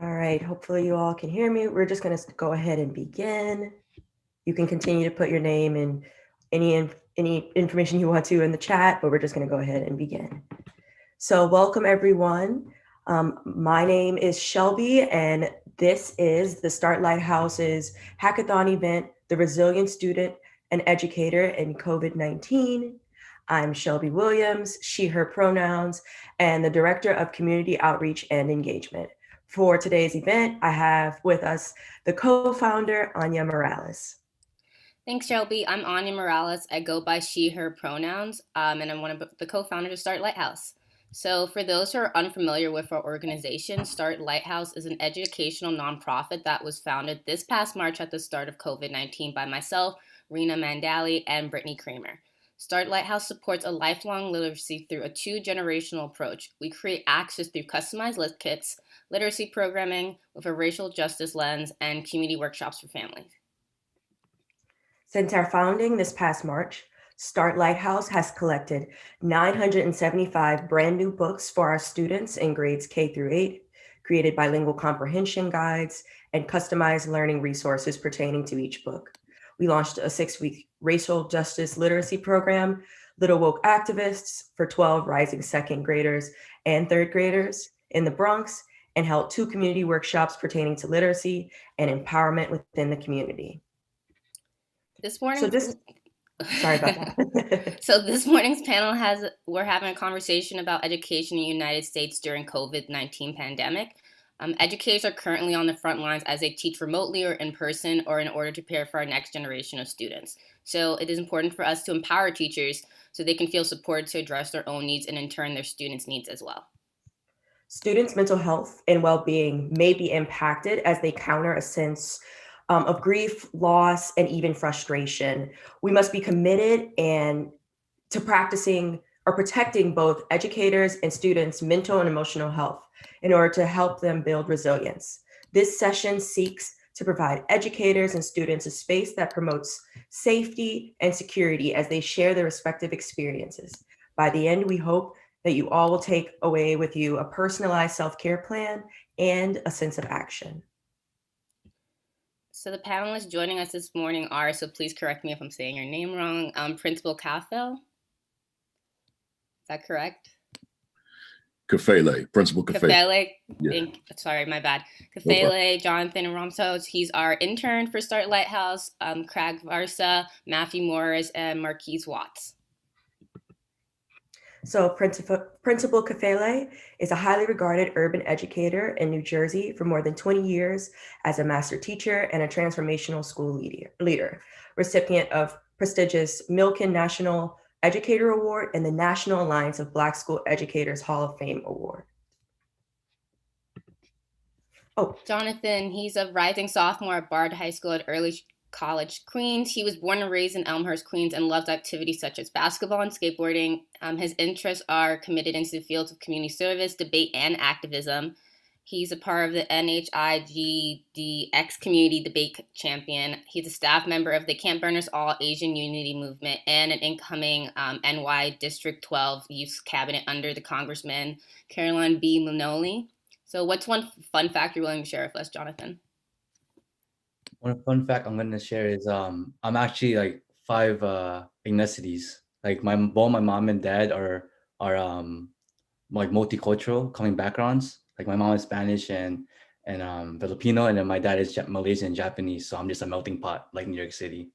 All right, hopefully you all can hear me. We're just going to go ahead and begin. You can continue to put your name and any information you want to in the chat, but we're just going to go ahead and begin. So welcome everyone. My name is Shelby, and this is the Start Lighthouse's Hackathon event, The Resilient Student and Educator in COVID-19. I'm Shelby Williams, she, her pronouns, and the Director of Community Outreach and Engagement. For today's event, I have with us the co-founder, Anya Morales. Thanks, Shelby. I'm Anya Morales. I go by she, her pronouns, and I'm one of the co-founders of Start Lighthouse. So for those who are unfamiliar with our organization, Start Lighthouse is an educational nonprofit that was founded this past March at the start of COVID-19 by myself, Rena Mandali, and Brittany Kramer. Start Lighthouse supports a lifelong literacy through a two-generational approach. We create access through customized lit kits, literacy programming with a racial justice lens, and community workshops for families. Since our founding this past March, Start Lighthouse has collected 975 brand new books for our students in grades K through 8, created bilingual comprehension guides, and customized learning resources pertaining to each book. We launched a 6-week racial justice literacy program, Little Woke Activists, for 12 rising second graders and third graders in the Bronx, and held 2 community workshops pertaining to literacy and empowerment within the community. This morning, sorry about that. So this morning's panel we're having a conversation about education in the United States during COVID-19 pandemic. Educators are currently on the front lines as they teach remotely or in person or in order to prepare for our next generation of students. So it is important for us to empower teachers so they can feel supported to address their own needs and in turn their students' needs as well. Students' mental health and well-being may be impacted as they counter a sense of grief, loss, and even frustration. We must be committed to practicing or protecting both educators and students' mental and emotional health in order to help them build resilience. This session seeks to provide educators and students a space that promotes safety and security as they share their respective experiences. By the end, we hope that you all will take away with you a personalized self-care plan and a sense of action. So the panelists joining us this morning are, so please correct me if I'm saying your name wrong, Principal Kafele. Is that correct? Kafele, Principal Kafele. Kafele, yeah. Sorry, my bad. Kafele, no, Jonathan Ramsos, he's our intern for Start Lighthouse, Craig Varsa, Matthew Morris, and Marques Watts. So Principal Kafele is a highly regarded urban educator in New Jersey for more than 20 years as a master teacher and a transformational school leader, recipient of prestigious Milken National Educator Award and the National Alliance of Black School Educators Hall of Fame Award. Oh, Jonathan, he's a rising sophomore at Bard High School at Early College, Queens. He was born and raised in Elmhurst, Queens, and loves activities such as basketball and skateboarding. His interests are committed into the fields of community service, debate, and activism. He's a part of the NHIGDX Community Debate Champion. He's a staff member of the Camp Burners All Asian Unity Movement and an incoming NY District 12 Youth Cabinet under the Congressman Caroline B. Manoli. So what's one fun fact you're willing to share with us, Jonathan? One fun fact I'm gonna share is I'm actually like 5 ethnicities. Like both my mom and dad are like multicultural, coming backgrounds. Like my mom is Spanish and Filipino, and then my dad is Malaysian and Japanese. So I'm just a melting pot, like New York City.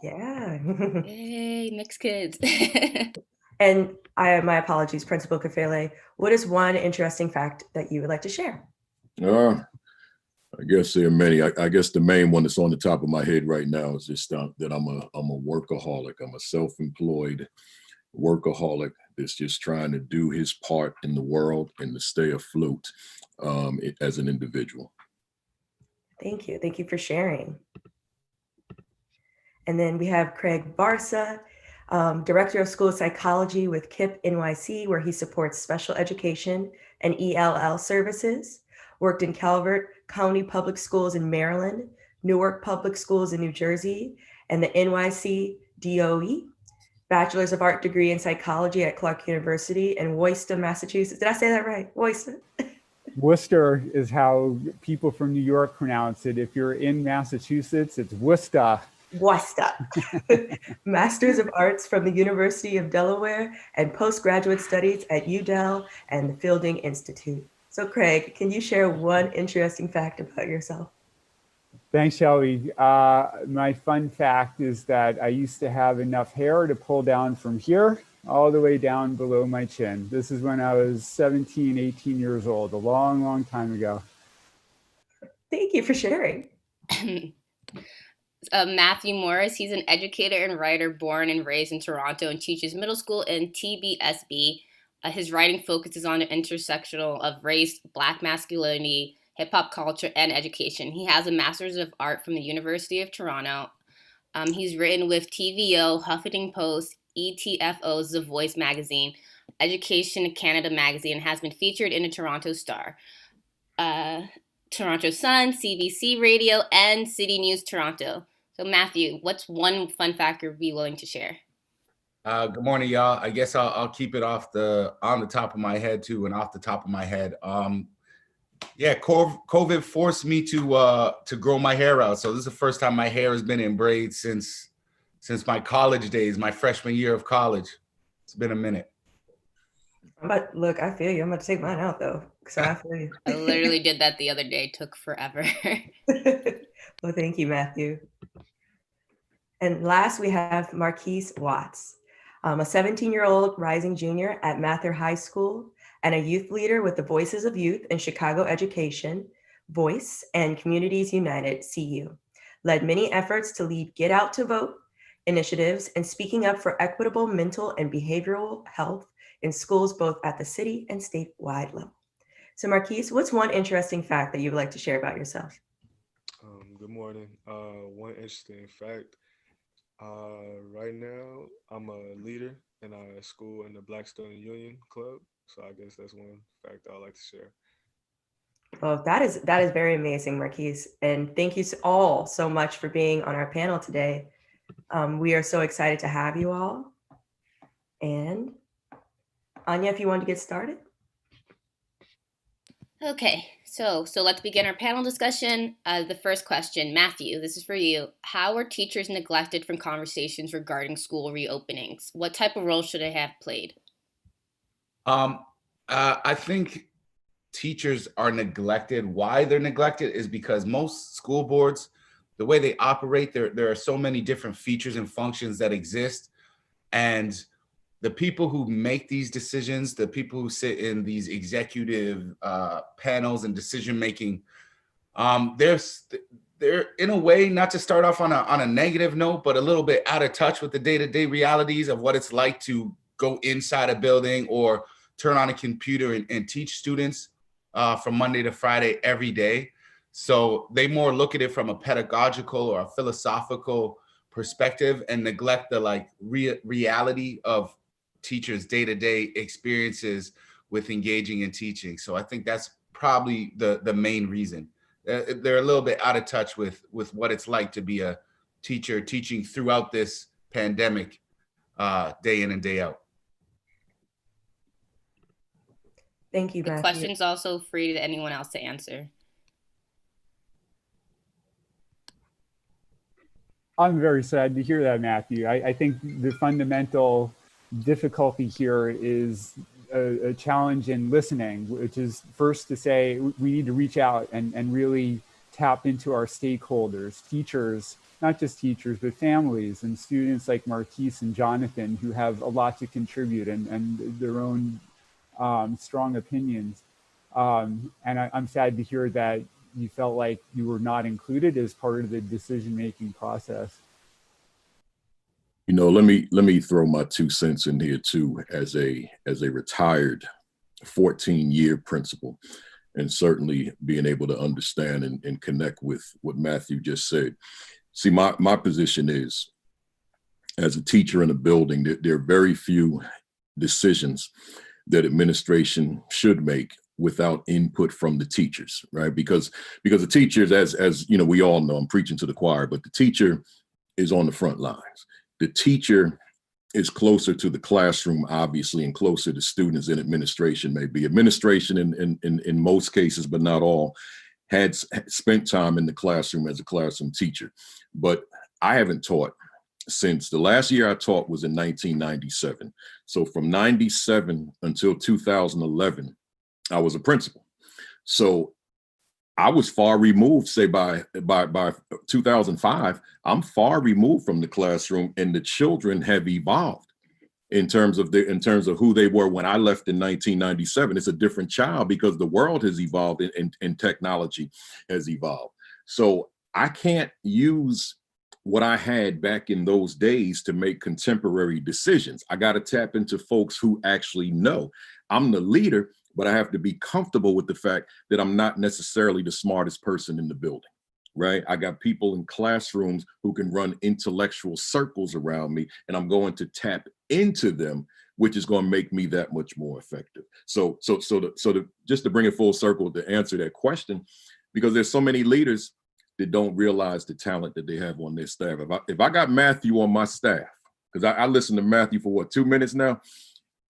Yeah. Hey, mixed kids. And my apologies, Principal Kafele. What is one interesting fact that you would like to share? I guess there are many. I guess the main one that's on the top of my head right now is just that I'm a workaholic. I'm a self-employed workaholic that's just trying to do his part in the world and to stay afloat as an individual. Thank you. Thank you for sharing. And then we have Craig Varsa, Director of School Psychology with KIPP NYC, where he supports special education and ELL services. Worked in Calvert County Public Schools in Maryland, Newark Public Schools in New Jersey, and the NYC DOE. Bachelor's of Art degree in Psychology at Clark University in Worcester, Massachusetts. Did I say that right? Worcester? Worcester is how people from New York pronounce it. If you're in Massachusetts, it's Worcester. Worcester. Masters of Arts from the University of Delaware and postgraduate studies at UDel and the Fielding Institute. So Craig, can you share one interesting fact about yourself? Thanks, Shelby. My fun fact is that I used to have enough hair to pull down from here all the way down below my chin. This is when I was 17, 18 years old, a long, long time ago. Thank you for sharing. Matthew Morris, he's an educator and writer born and raised in Toronto and teaches middle school in TBSB. His writing focuses on the intersectional of race, Black masculinity, hip hop culture, and education. He has a Master's of Art from the University of Toronto. He's written with TVO, Huffington Post, ETFO's The Voice magazine, Education Canada magazine, and has been featured in the Toronto Star, Toronto Sun, CBC Radio, and City News Toronto. So Matthew, what's one fun fact you'd be willing to share? Good morning, y'all. I guess I'll keep it on the top of my head too, and off the top of my head. Yeah, COVID forced me to grow my hair out. So this is the first time my hair has been in braids since my college days, my freshman year of college. It's been a minute. Look, I feel you. I'm about to take mine out though, so I feel you. I literally did that the other day. It took forever. Well, thank you, Matthew. And last, we have Marques Watts, a 17-year-old rising junior at Mather High School and a youth leader with the Voices of Youth in Chicago Education, Voice, and Communities United, CU. Led many efforts to lead Get Out to Vote initiatives and speaking up for equitable mental and behavioral health in schools both at the city and statewide level. So Marques, what's one interesting fact that you would like to share about yourself? Good morning. One interesting fact. Right now, I'm a leader in a school in the Blackstone Union Club. So I guess that's one fact I'd like to share. Well, that is very amazing, Marques. And thank you all so much for being on our panel today. We are so excited to have you all. And Anya, if you want to get started. Okay, so let's begin our panel discussion. The first question, Matthew, this is for you. How are teachers neglected from conversations regarding school reopenings? What type of role should they have played? I think teachers are neglected. Why they're neglected is because most school boards, the way they operate, there are so many different features and functions that exist. And the people who make these decisions, the people who sit in these executive panels and decision-making, they're in a way, not to start off on a negative note, but a little bit out of touch with the day-to-day realities of what it's like to go inside a building or turn on a computer and teach students from Monday to Friday every day. So they more look at it from a pedagogical or a philosophical perspective and neglect the reality of teachers' day-to-day experiences with engaging in teaching. So I think that's probably the main reason. They're a little bit out of touch with what it's like to be a teacher teaching throughout this pandemic, day in and day out. Thank you, Matthew. The question's also free to anyone else to answer. I'm very sad to hear that, Matthew. I think the fundamental difficulty here is a challenge in listening, which is first to say we need to reach out and really tap into our stakeholders, teachers, not just teachers, but families and students like Marques and Jonathan, who have a lot to contribute and their own strong opinions. And I'm sad to hear that you felt like you were not included as part of the decision-making process. You know, let me throw my 2 cents in here too, as a retired 14-year principal, and certainly being able to understand and connect with what Matthew just said. See, my position is, as a teacher in a building, there are very few decisions that administration should make without input from the teachers, right? Because the teachers, as you know, we all know, I'm preaching to the choir, but the teacher is on the front lines. The teacher is closer to the classroom, obviously, and closer to students than administration may be. Administration in most cases, but not all, had spent time in the classroom as a classroom teacher. But I haven't taught since the last year I taught was in 1997. So from 97 until 2011, I was a principal. So I was far removed, say by 2005, I'm far removed from the classroom, and the children have evolved in terms of who they were when I left in 1997. It's a different child because the world has evolved and technology has evolved. So I can't use what I had back in those days to make contemporary decisions. I got to tap into folks who actually know. I'm the leader, but I have to be comfortable with the fact that I'm not necessarily the smartest person in the building, right? I got people in classrooms who can run intellectual circles around me, and I'm going to tap into them, which is going to make me that much more effective. So just to bring it full circle to answer that question, because there's so many leaders that don't realize the talent that they have on their staff. If I got Matthew on my staff, because I listen to Matthew for what, 2 minutes now,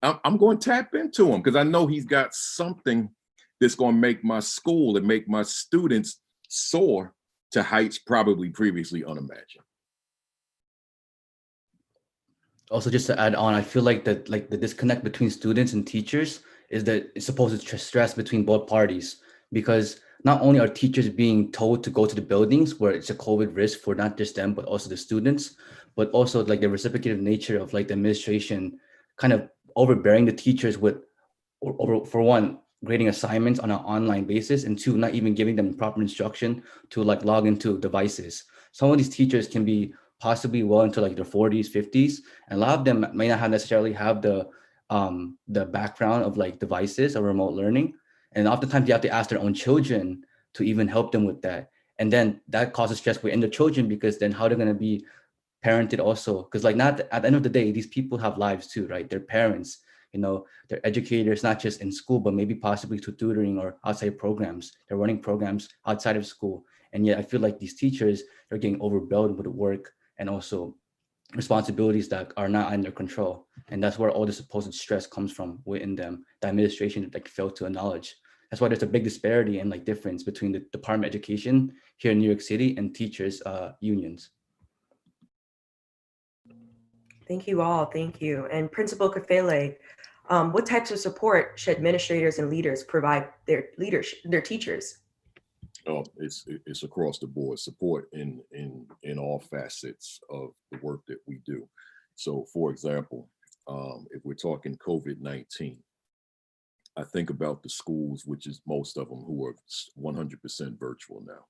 I'm going to tap into him because I know he's got something that's going to make my school and make my students soar to heights probably previously unimagined. Also, just to add on, I feel like that the disconnect between students and teachers is that it's supposed to stress between both parties, because not only are teachers being told to go to the buildings where it's a COVID risk for not just them, but also the students, but also like the reciprocative nature of like the administration kind of overbearing the teachers with, for one, grading assignments on an online basis, and two, not even giving them proper instruction to like log into devices. Some of these teachers can be possibly well into like their 40s, 50s, and a lot of them may not necessarily have the background of like devices or remote learning. And oftentimes you have to ask their own children to even help them with that. And then that causes stress within the children, because then how they're going to be parented also, because like not at the end of the day, these people have lives too, right? They're parents, they're educators, not just in school, but maybe possibly to tutoring or outside programs. They're running programs outside of school. And yet I feel like these teachers are getting overwhelmed with work and also responsibilities that are not under control. And that's where all the supposed stress comes from within them. The administration like failed to acknowledge. That's why there's a big disparity and like difference between the Department of Education here in New York City and teachers unions. Thank you all, thank you. And Principal Kafele, what types of support should administrators and leaders provide their teachers? Oh, it's across the board, support in all facets of the work that we do. So for example, if we're talking COVID-19, I think about the schools, which is most of them, who are 100% virtual now.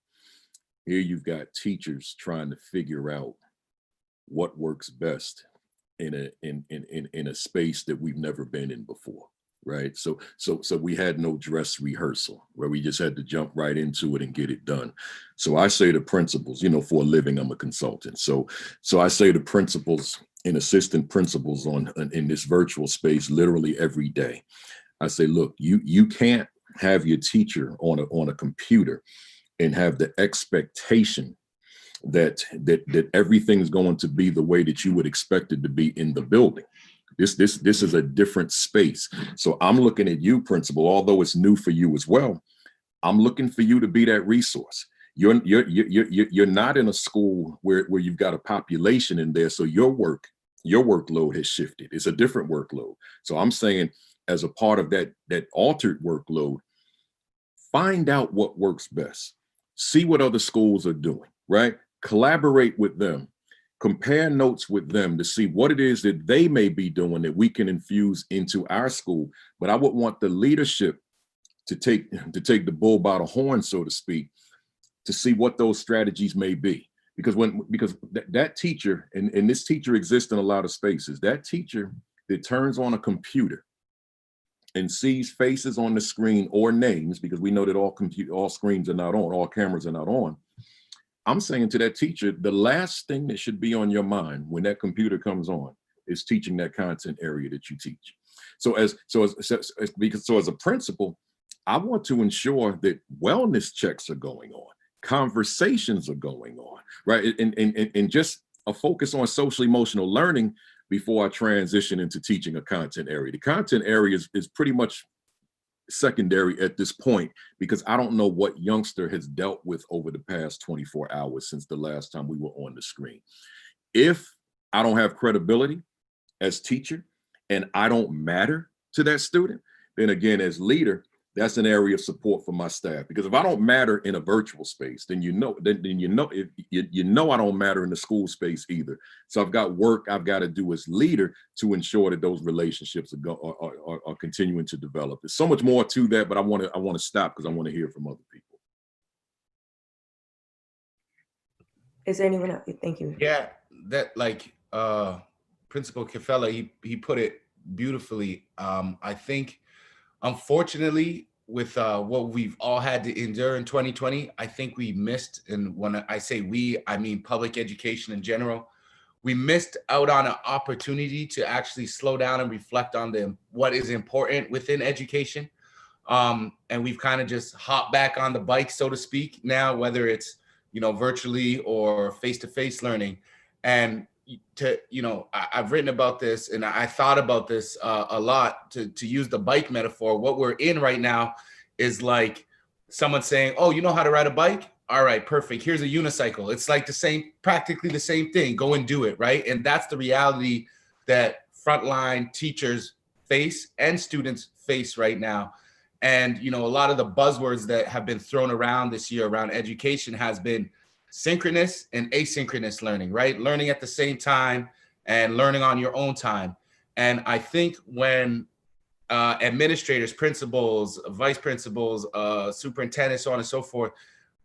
Here you've got teachers trying to figure out what works best in a space that we've never been in before, right? So we had no dress rehearsal where we just had to jump right into it and get it done. So I say to principals, for a living, I'm a consultant. So I say to principals and assistant principals in this virtual space literally every day. I say, look, you can't have your teacher on a computer and have the expectation that everything is going to be the way that you would expect it to be in the building. This is a different space. So I'm looking at you, principal, although it's new for you as well. I'm looking for you to be that resource. You're not in a school where you've got a population in there. So your workload has shifted. It's a different workload. So I'm saying, as a part of that altered workload, find out what works best. See what other schools are doing, right? Collaborate with them. Compare notes with them to see what it is that they may be doing that we can infuse into our school. But I would want the leadership to take the bull by the horn, so to speak, to see what those strategies may be. Because that teacher, and this teacher exists in a lot of spaces, that teacher that turns on a computer and sees faces on the screen or names, because we know that all screens are not on, all cameras are not on. I'm saying to that teacher, the last thing that should be on your mind when that computer comes on is teaching that content area that you teach. So as a principal, I want to ensure that wellness checks are going on, conversations are going on, right? And just a focus on social emotional learning, before I transition into teaching a content area. The content area is pretty much secondary at this point, because I don't know what youngster has dealt with over the past 24 hours since the last time we were on the screen. If I don't have credibility as teacher and I don't matter to that student, then again, as leader, that's an area of support for my staff. Because if I don't matter in a virtual space, then you know I don't matter in the school space either. So I've got work I've got to do as leader to ensure that those relationships are continuing to develop. There's so much more to that, but I want to stop because I want to hear from other people. Is there anyone else? Thank you. Yeah, that Principal Kafele, he put it beautifully. I think, unfortunately, with what we've all had to endure in 2020, I think we missed, and when I say we, I mean public education in general, we missed out on an opportunity to actually slow down and reflect on what is important within education. And we've kind of just hopped back on the bike, so to speak, now, whether it's, virtually or face-to-face learning. And I've written about this, and I thought about this a lot, to use the bike metaphor. What we're in right now is like someone saying, oh, you know how to ride a bike? All right, perfect. Here's a unicycle. It's like practically the same thing. Go and do it, right? And that's the reality that frontline teachers face and students face right now. And, a lot of the buzzwords that have been thrown around this year around education has been synchronous and asynchronous learning, right? Learning at the same time and learning on your own time. And I think when administrators, principals, vice principals, superintendents, so on and so forth,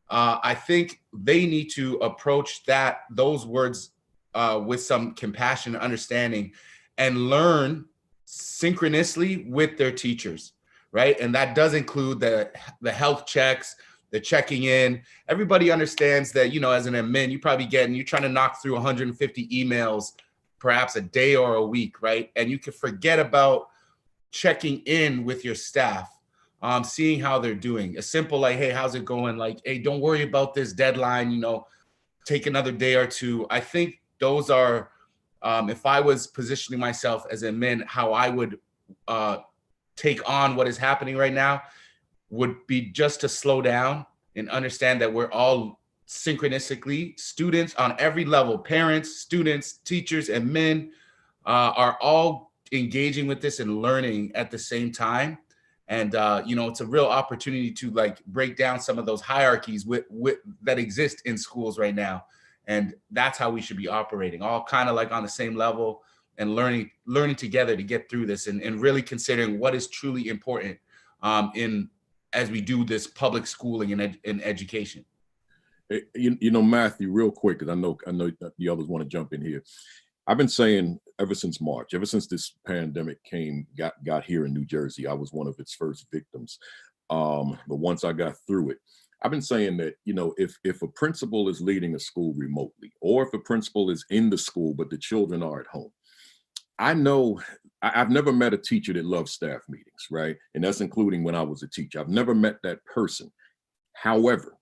I think they need to approach those words with some compassion and understanding, and learn synchronously with their teachers, right? And that does include the health checks, the checking in. Everybody understands that, as an admin, you're trying to knock through 150 emails, perhaps a day or a week, right? And you can forget about checking in with your staff, seeing how they're doing. A simple like, hey, how's it going? Like, hey, don't worry about this deadline, take another day or two. I think those are, if I was positioning myself as an admin, how I would take on what is happening right now, would be just to slow down and understand that we're all synchronistically, students on every level, parents, students, teachers, and men are all engaging with this and learning at the same time. And, it's a real opportunity to break down some of those hierarchies that exist in schools right now. And that's how we should be operating, all kind of on the same level, and learning together to get through this, and really considering what is truly important as we do this public schooling and education. Matthew, real quick, because I know the others want to jump in here. I've been saying ever since March, ever since this pandemic got here in New Jersey, I was one of its first victims. But once I got through it, I've been saying that, if a principal is leading a school remotely, or if a principal is in the school, but the children are at home, I know I've never met a teacher that loves staff meetings, right? And that's including when I was a teacher. I've never met that person. However,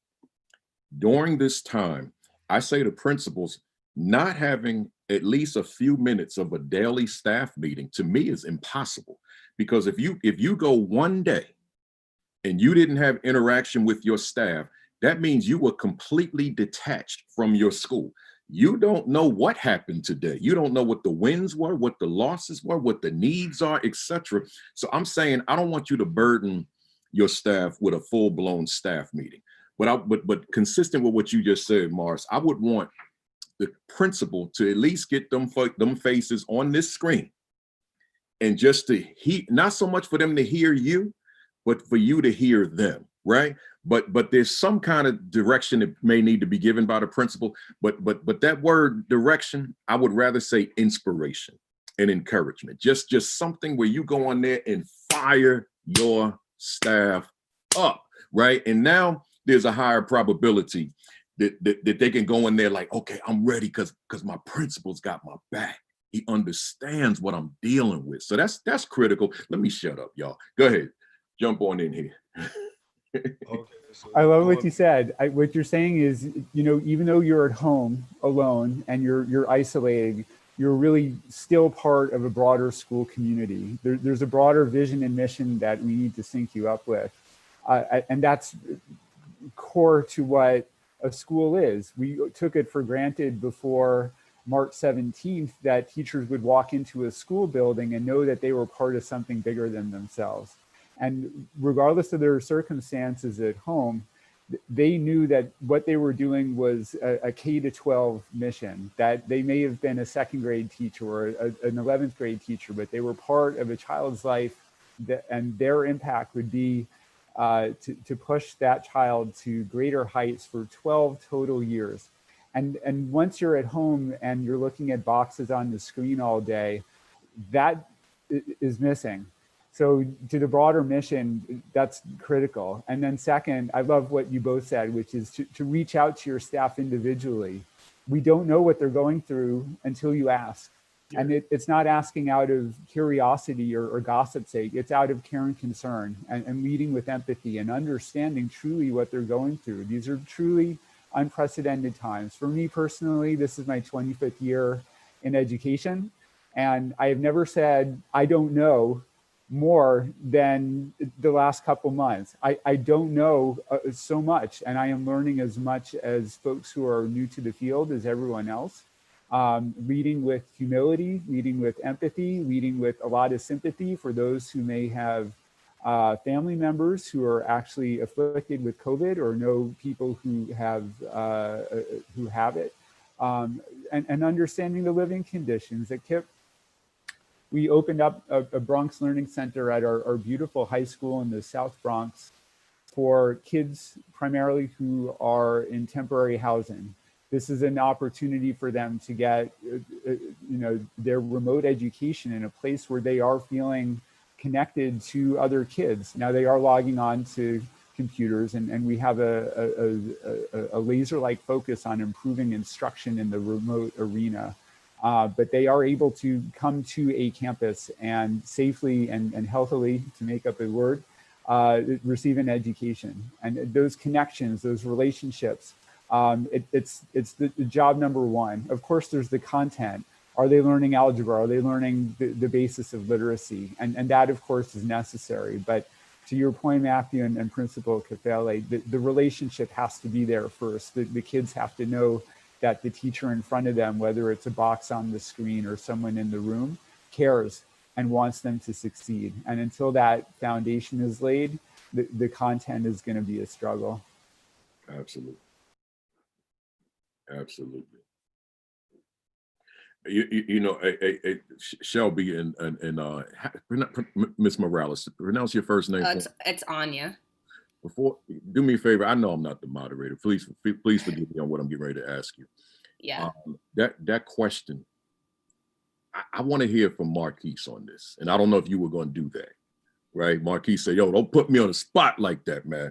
during this time, I say to principals, not having at least a few minutes of a daily staff meeting, to me, is impossible. Because if you go one day and you didn't have interaction with your staff, that means you were completely detached from your school. You don't know what happened today. You don't know what the wins were, what the losses were, what the needs are, etc. So I'm saying, I don't want you to burden your staff with a full-blown staff meeting. But consistent with what you just said, Marques, I would want the principal to at least get them faces on this screen, and just to not so much for them to hear you, but for you to hear them, right? But there's some kind of direction that may need to be given by the principal. But that word direction, I would rather say inspiration and encouragement. Just something where you go on there and fire your staff up, right? And now there's a higher probability that they can go in there like, okay, I'm ready because my principal's got my back. He understands what I'm dealing with. So that's critical. Let me shut up, y'all. Go ahead, jump on in here. Okay, so I love what you said. What you're saying is, even though you're at home alone and you're isolating, you're really still part of a broader school community. There's a broader vision and mission that we need to sync you up with. And that's core to what a school is. We took it for granted before March 17th that teachers would walk into a school building and know that they were part of something bigger than themselves. And regardless of their circumstances at home, they knew that what they were doing was a K to 12 mission, that they may have been a second grade teacher or an 11th grade teacher, but they were part of a child's life and their impact would be to push that child to greater heights for 12 total years. And once you're at home and you're looking at boxes on the screen all day, that is missing. So to the broader mission, that's critical. And then second, I love what you both said, which is to reach out to your staff individually. We don't know what they're going through until you ask. Yeah. And it's not asking out of curiosity or gossip's sake. It's out of care and concern and leading with empathy and understanding truly what they're going through. These are truly unprecedented times. For me personally, this is my 25th year in education. And I have never said, I don't know, more than the last couple months. I don't know so much, and I am learning as much as folks who are new to the field as everyone else. Leading with humility, leading with empathy, leading with a lot of sympathy for those who may have family members who are actually afflicted with COVID or know people who have it, and understanding the living conditions that Kip. We opened up a Bronx Learning Center at our beautiful high school in the South Bronx for kids primarily who are in temporary housing. This is an opportunity for them to get, their remote education in a place where they are feeling connected to other kids. Now they are logging on to computers and we have a laser-like focus on improving instruction in the remote arena. But they are able to come to a campus and safely and healthily, to make up a word, receive an education. And those connections, those relationships, it's the job number one. Of course, there's the content. Are they learning algebra? Are they learning the basis of literacy? And that, of course, is necessary. But to your point, Matthew and Principal Kafele, the relationship has to be there first. The kids have to know that the teacher in front of them, whether it's a box on the screen or someone in the room, cares and wants them to succeed. And until that foundation is laid, the content is going to be a struggle. Absolutely. Absolutely. Shelby and Miss Morales, pronounce your first name. It's Anya. Before, do me a favor. I know I'm not the moderator. Please forgive me on what I'm getting ready to ask you. Yeah. That question, I want to hear from Marques on this, and I don't know if you were going to do that, right? Marques said, "Yo, don't put me on the spot like that, man."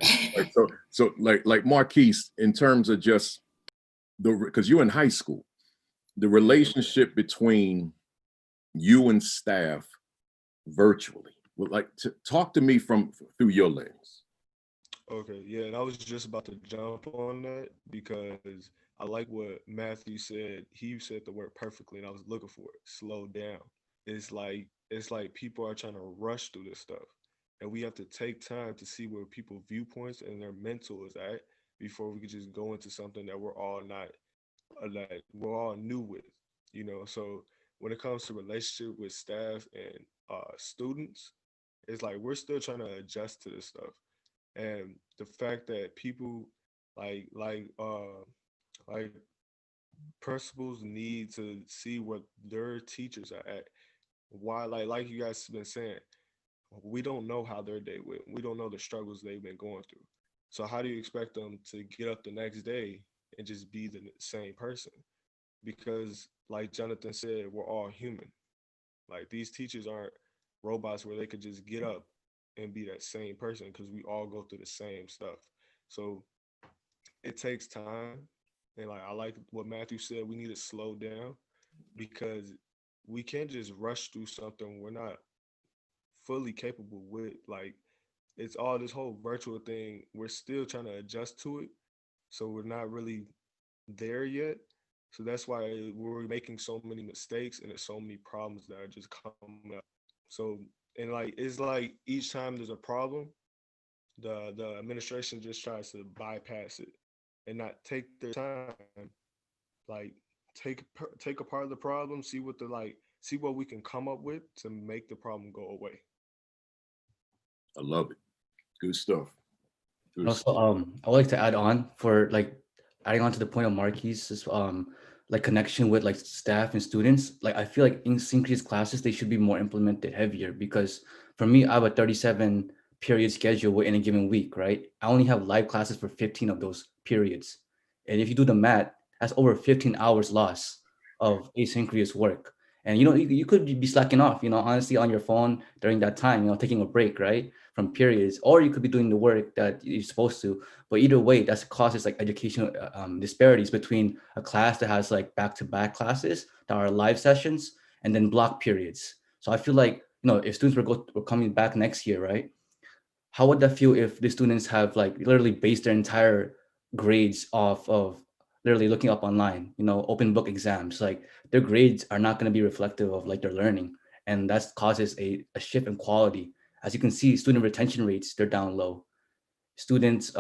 like Marques, in terms of just because you're in high school, the relationship between you and staff virtually. Talk to me through your lens. Okay, yeah, and I was just about to jump on that because I like what Matthew said. He said the word perfectly, and I was looking for it. Slow down. It's like people are trying to rush through this stuff, and we have to take time to see where people's viewpoints and their mental is at before we could just go into something that we're all not, that we're all new with. So when it comes to relationship with staff and students, it's like we're still trying to adjust to this stuff. And the fact that people like principals need to see what their teachers are at. Why, like you guys have been saying, we don't know how their day went. We don't know the struggles they've been going through. So how do you expect them to get up the next day and just be the same person? Because like Jonathan said, we're all human. Like these teachers aren't robots where they could just get up and be that same person, because we all go through the same stuff. So it takes time. And like I like what Matthew said, we need to slow down because we can't just rush through something we're not fully capable with. Like it's all this whole virtual thing. We're still trying to adjust to it. So we're not really there yet. So that's why we're making so many mistakes and there's so many problems that are just coming up. So, and like, it's like each time there's a problem, the administration just tries to bypass it and not take their time, like take apart the problem, see what we can come up with to make the problem go away. I love it. Good stuff. Good Also, stuff. I would like to add on for like adding on to the point of Marquis' like connection with like staff and students. Like I feel like in synchronous classes they should be more implemented heavier, because for me I have a 37 period schedule in a given week, right? I only have live classes for 15 of those periods, and if you do the math, that's over 15 hours loss of asynchronous work. And you could be slacking off, honestly, on your phone during that time, taking a break, right, from periods, or you could be doing the work that you're supposed to. But either way, that causes like educational disparities between a class that has like back-to-back classes that are live sessions and then block periods. So I feel like, if students were coming back next year, right, how would that feel if the students have like literally based their entire grades off of literally looking up online, open book exams? Like their grades are not going to be reflective of like their learning, and that causes a shift in quality. As you can see, student retention rates, they're down low. Students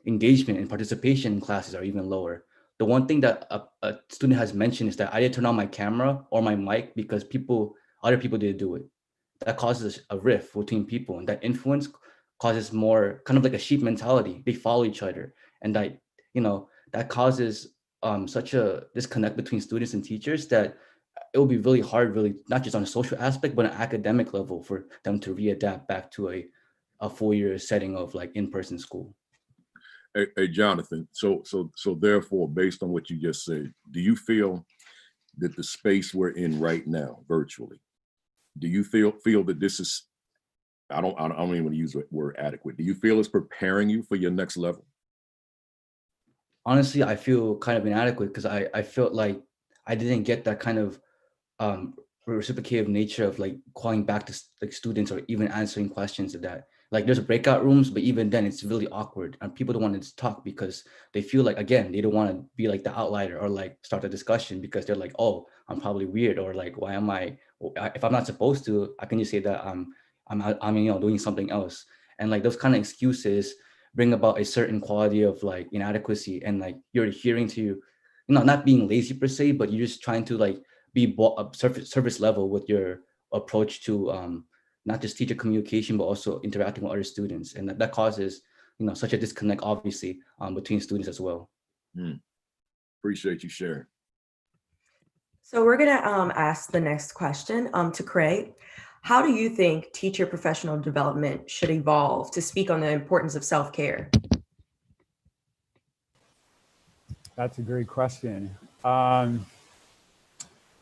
engagement and participation in classes are even lower. The one thing that a student has mentioned is that I didn't turn on my camera or my mic because other people didn't do it. That causes a rift between people, and that influence causes more kind of like a sheep mentality. They follow each other, and that causes such a disconnect between students and teachers that it will be really hard, really, not just on a social aspect, but an academic level, for them to readapt back to a full year setting of like in-person school. Hey, Jonathan. So therefore, based on what you just said, do you feel that the space we're in right now, virtually, do you feel that this is, I don't even want to use the word adequate. Do you feel it's preparing you for your next level? Honestly, I feel kind of inadequate because I felt like I didn't get that kind of reciprocative nature of like calling back to like students or even answering questions of that. Like there's breakout rooms, but even then it's really awkward and people don't want to talk because they feel like, again, they don't want to be like the outlier or like start a discussion because they're like, oh, I'm probably weird, or like, why am if I'm not supposed to, I can just say that I'm doing something else. And like those kind of excuses bring about a certain quality of like inadequacy, and like you're adhering to, not being lazy per se, but you're just trying to like be surface level with your approach to not just teacher communication, but also interacting with other students. And that causes, such a disconnect, obviously, between students as well. Appreciate you sharing. So we're going to ask the next question to Craig. How do you think teacher professional development should evolve to speak on the importance of self-care? That's a great question.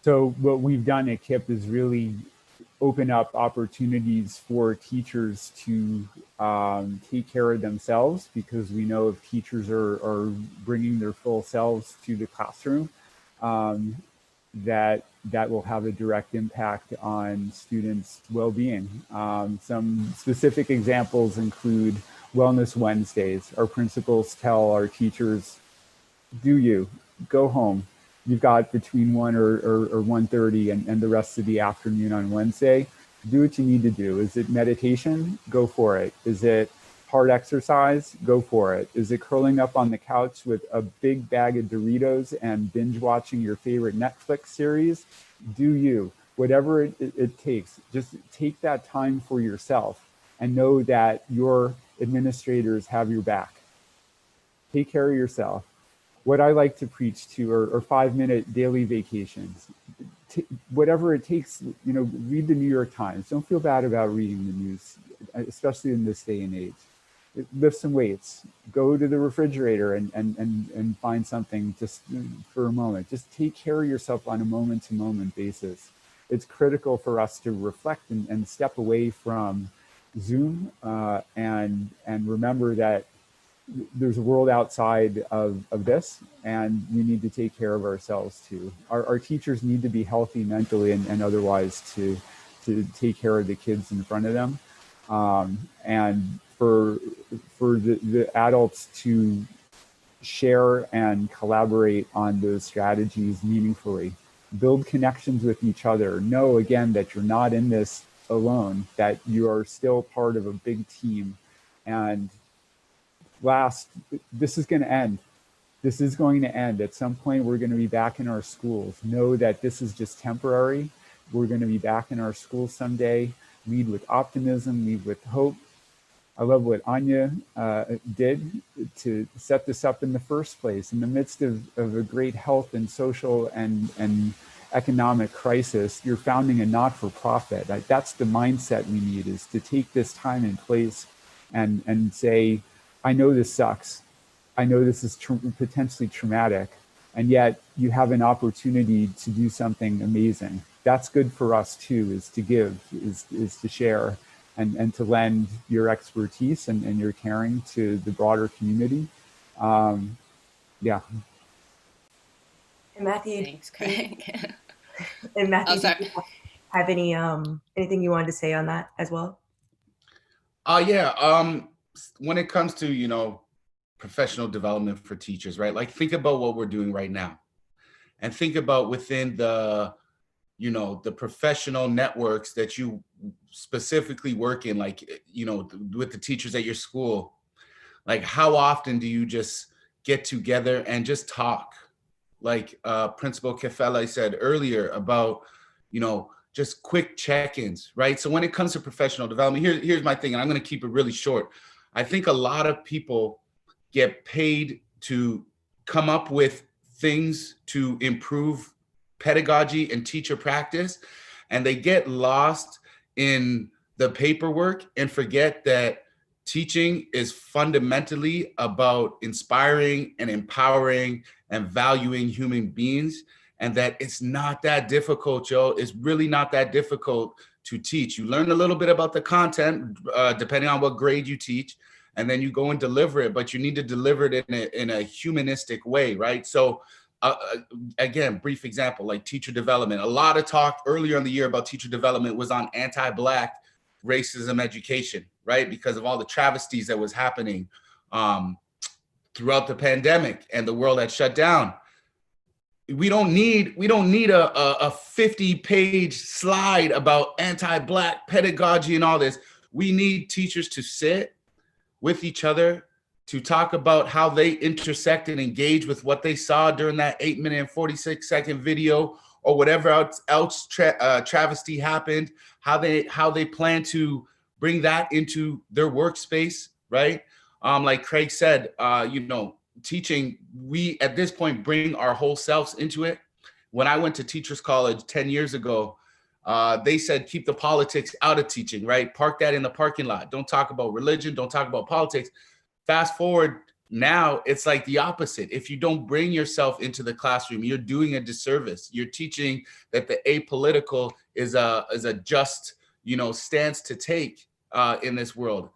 So what we've done at KIP is really open up opportunities for teachers to take care of themselves, because we know if teachers are bringing their full selves to the classroom, that will have a direct impact on students' well-being. Some specific examples include Wellness Wednesdays. Our principals tell our teachers, go home. You've got between 1 or 1:30 and the rest of the afternoon on Wednesday. Do what you need to do. Is it meditation? Go for it. Is it hard exercise? Go for it. Is it curling up on the couch with a big bag of Doritos and binge watching your favorite Netflix series? Do you. Whatever it takes, just take that time for yourself and know that your administrators have your back. Take care of yourself. What I like to preach to are 5-minute daily vacations. Whatever it takes, read the New York Times. Don't feel bad about reading the news, especially in this day and age. Lift some weights. Go to the refrigerator and find something just for a moment. Just take care of yourself on a moment-to-moment basis. It's critical for us to reflect and step away from Zoom and remember that there's a world outside of this, and we need to take care of ourselves too. Our teachers need to be healthy mentally and otherwise to take care of the kids in front of them. And for the adults to share and collaborate on those strategies meaningfully. Build connections with each other. Know again that you're not in this alone, that you are still part of a big team. And last, this is going to end. This is going to end. At some point, we're going to be back in our schools. Know that this is just temporary. We're going to be back in our schools someday. Lead with optimism, lead with hope. I love what Anya did to set this up in the first place. In the midst of a great health and social and economic crisis, you're founding a not-for-profit. That's the mindset we need, is to take this time and place and say, I know this sucks. I know this is potentially traumatic, and yet you have an opportunity to do something amazing. That's good for us too, is to give, is to share, and to lend your expertise and your caring to the broader community. Yeah. And Matthew, Thanks, Craig. and Matthew, Oh, sorry. do you have any anything you wanted to say on that as well? Yeah. When it comes to, professional development for teachers, right? Like, think about what we're doing right now, and think about within the professional networks that you specifically work in, like, with the teachers at your school. Like, how often do you just get together and just talk? Like Principal Kafele said earlier about, just quick check-ins, right? So when it comes to professional development, here's my thing, and I'm going to keep it really short. I think a lot of people get paid to come up with things to improve pedagogy and teacher practice, and they get lost in the paperwork and forget that teaching is fundamentally about inspiring and empowering and valuing human beings, and that it's not that difficult, Joe. It's really not that difficult to teach. You learn a little bit about the content, depending on what grade you teach, and then you go and deliver it, but you need to deliver it in a humanistic way, right? So again, brief example, like teacher development. A lot of talk earlier in the year about teacher development was on anti-Black racism education, right? Because of all the travesties that was happening throughout the pandemic and the world had shut down. We don't need a 50-page slide about anti-Black pedagogy and all this. We need teachers to sit with each other to talk about how they intersect and engage with what they saw during that 8-minute and 46-second video, or whatever else travesty happened, how they plan to bring that into their workspace, right? Like Craig said, teaching, we at this point bring our whole selves into it. When I went to teachers college 10 years ago, they said, keep the politics out of teaching, right? Park that in the parking lot. Don't talk about religion. Don't talk about politics. Fast forward, now it's like the opposite. If you don't bring yourself into the classroom, you're doing a disservice. You're teaching that the apolitical is a just, stance to take in this world.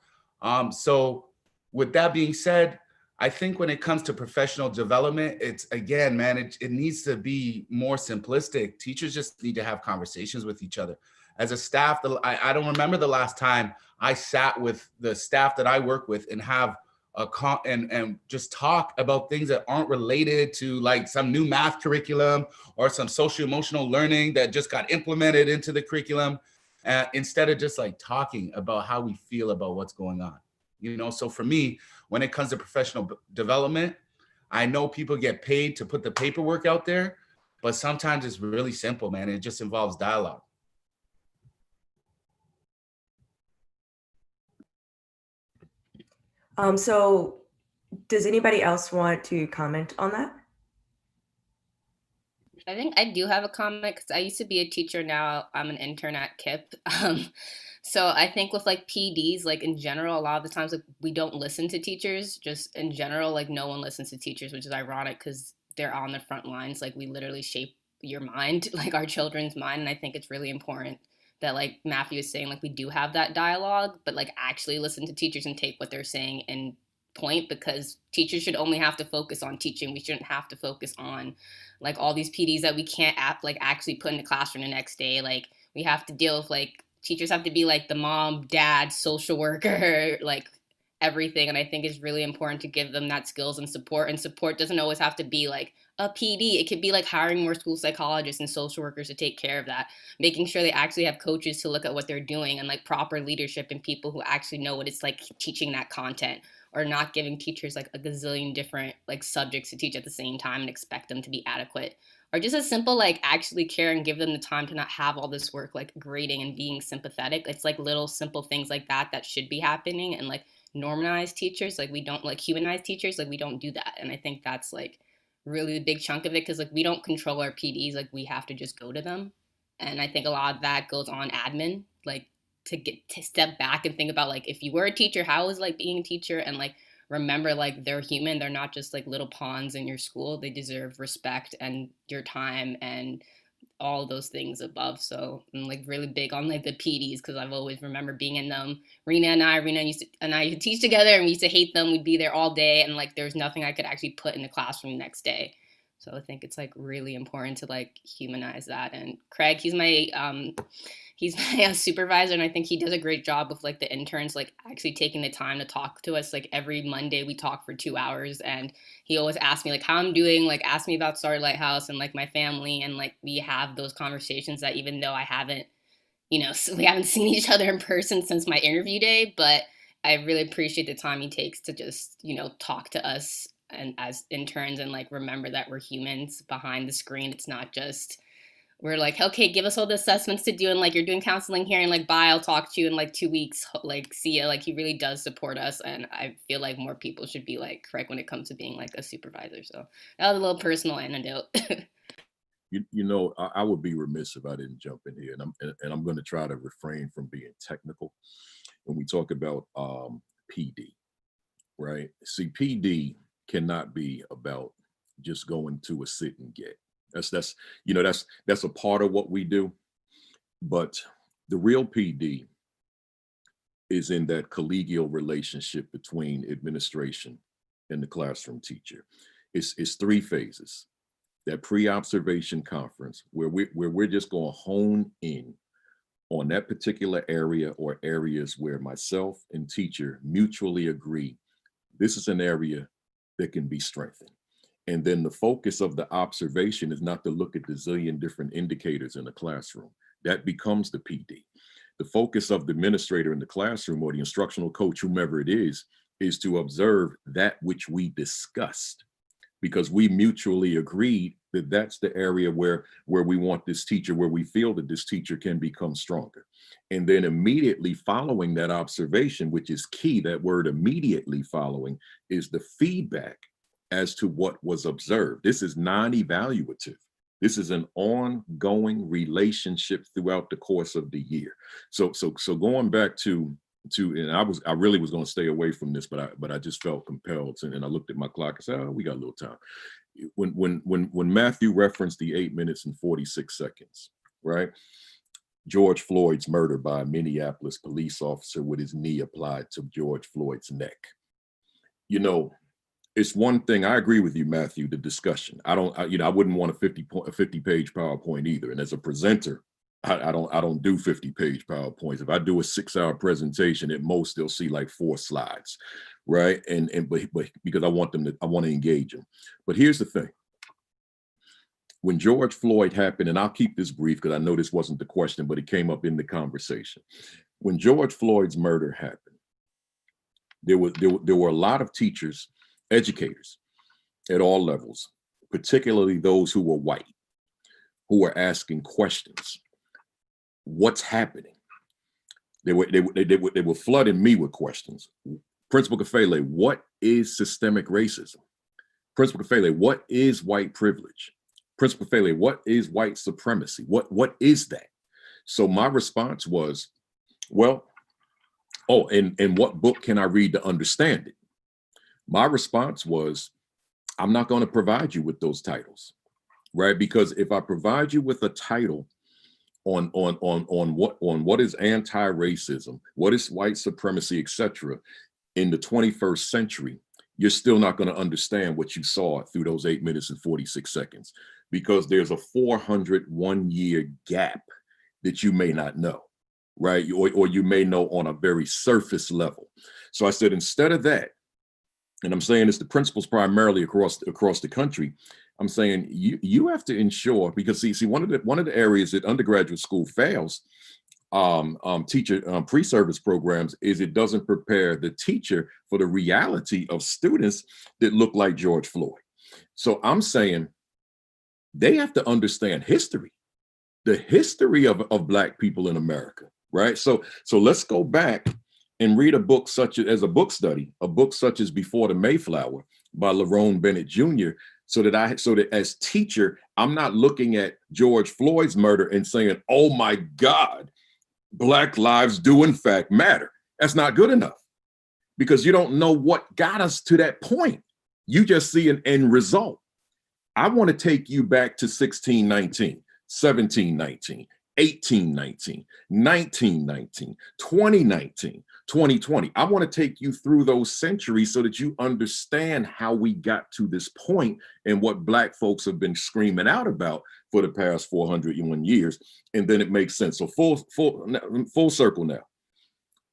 So with that being said, I think when it comes to professional development, it's, again, man, it needs to be more simplistic. Teachers just need to have conversations with each other. As a staff, I don't remember the last time I sat with the staff that I work with and have and just talk about things that aren't related to like some new math curriculum or some social emotional learning that just got implemented into the curriculum, instead of just like talking about how we feel about what's going on. So for me, when it comes to professional development, I know people get paid to put the paperwork out there, but sometimes it's really simple, man. It just involves dialogue. So does anybody else want to comment on that? I think I do have a comment because I used to be a teacher. Now I'm an intern at KIP. So I think with like PDs, like in general, a lot of the times like we don't listen to teachers. Just in general, like no one listens to teachers, which is ironic because they're on the front lines. Like we literally shape your mind, like our children's mind. And I think it's really important that, like Matthew was saying, like we do have that dialogue, but like actually listen to teachers and take what they're saying and point, because teachers should only have to focus on teaching. We shouldn't have to focus on like all these PDs that we can't actually put in the classroom the next day. Like we have to deal with, like, teachers have to be like the mom, dad, social worker, like everything. And I think it's really important to give them that skills and support. And support doesn't always have to be like a PD. It could be like hiring more school psychologists and social workers to take care of that, making sure they actually have coaches to look at what they're doing, and like proper leadership and people who actually know what it's like teaching that content, or not giving teachers like a gazillion different like subjects to teach at the same time and expect them to be adequate. Or just as simple, like actually care and give them the time to not have all this work, like grading and being sympathetic. It's like little simple things like that that should be happening. And like normalize teachers, like we don't like humanize teachers, like we don't do that. And I think that's like really the big chunk of it, because like we don't control our PDs, like we have to just go to them. And I think a lot of that goes on admin, like to get to step back and think about like if you were a teacher, how is like being a teacher, and like remember like they're human, they're not just like little pawns in your school, they deserve respect and your time and all those things above. So I'm like really big on like the PDs, because I've always remember being in them. Rena and I used to teach together, and we used to hate them. We'd be there all day, and like there's nothing I could actually put in the classroom the next day. So I think it's like really important to like humanize that. And Craig, he's my supervisor, and I think he does a great job with like the interns, like actually taking the time to talk to us. Like every Monday we talk for 2 hours, and he always asks me like how I'm doing, like ask me about Star Lighthouse and like my family, and like we have those conversations that even though I haven't, we haven't seen each other in person since my interview day, but I really appreciate the time he takes to just, talk to us and as interns, and like remember that we're humans behind the screen. It's not just we're like, okay, give us all the assessments to do, and like you're doing counseling here, and like bye, I'll talk to you in like 2 weeks, like see ya. Like he really does support us, and I feel like more people should be like Craig when it comes to being like a supervisor. So that was a little personal anecdote. I would be remiss if I didn't jump in here, and I'm going to try to refrain from being technical when we talk about PD, right? See, PD cannot be about just going to a sit and get. That's a part of what we do, but the real PD is in that collegial relationship between administration and the classroom teacher. It's 3 phases. That pre-observation conference where we're just going to hone in on that particular area or areas where myself and teacher mutually agree this is an area that can be strengthened. And then the focus of the observation is not to look at the zillion different indicators in the classroom. That becomes the PD. The focus of the administrator in the classroom or the instructional coach, whomever it is to observe that which we discussed, because we mutually agreed that that's the area where we want this teacher, where we feel that this teacher can become stronger. And then immediately following that observation, which is key, that word immediately following, is the feedback as to what was observed. This is non-evaluative. This is an ongoing relationship throughout the course of the year. So going back to and I really was going to stay away from this, but I just felt compelled, and I looked at my clock and said, oh, we got a little time. When Matthew referenced the 8 minutes and 46 seconds, right? George Floyd's murder by a Minneapolis police officer with his knee applied to George Floyd's neck. It's one thing. I agree with you, Matthew, the discussion. I wouldn't want a 50-page PowerPoint either. And as a presenter, I don't do 50-page PowerPoints. If I do a 6-hour presentation, at most they'll see like 4 slides, right? But because I want to engage them. But here's the thing. When George Floyd happened, and I'll keep this brief because I know this wasn't the question, but it came up in the conversation. When George Floyd's murder happened, there were a lot of teachers, educators at all levels, particularly those who were white, who were asking questions. What's happening? They were flooding me with questions. Principal Kafele, what is systemic racism? Principal Kafele, what is white privilege? Principal Kafele, what is white supremacy? What is that? So my response was, well, and what book can I read to understand it? My response was, I'm not going to provide you with those titles, right? Because if I provide you with a title on what is anti-racism, what is white supremacy, etc., in the 21st century, you're still not going to understand what you saw through those 8 minutes and 46 seconds, because there's a 401-year gap that you may not know. right? Or you may know on a very surface level. So I said, instead of that, and I'm saying it's the principals primarily across the country, I'm saying you have to ensure, because see one of the areas that undergraduate school fails, teacher pre-service programs, is it doesn't prepare the teacher for the reality of students that look like George Floyd. So I'm saying they have to understand history, the history of Black people in America, right? So let's go back and read a book such as a book such as Before the Mayflower by Lerone Bennett Jr., so that as teacher, I'm not looking at George Floyd's murder and saying, oh my God, Black lives do in fact matter. That's not good enough, because you don't know what got us to that point. You just see an end result. I want to take you back to 1619, 1719, 1819, 1919, 2019, 2020. I want to take you through those centuries so that you understand how we got to this point and what Black folks have been screaming out about for the past 401 years. And then it makes sense. So full circle now.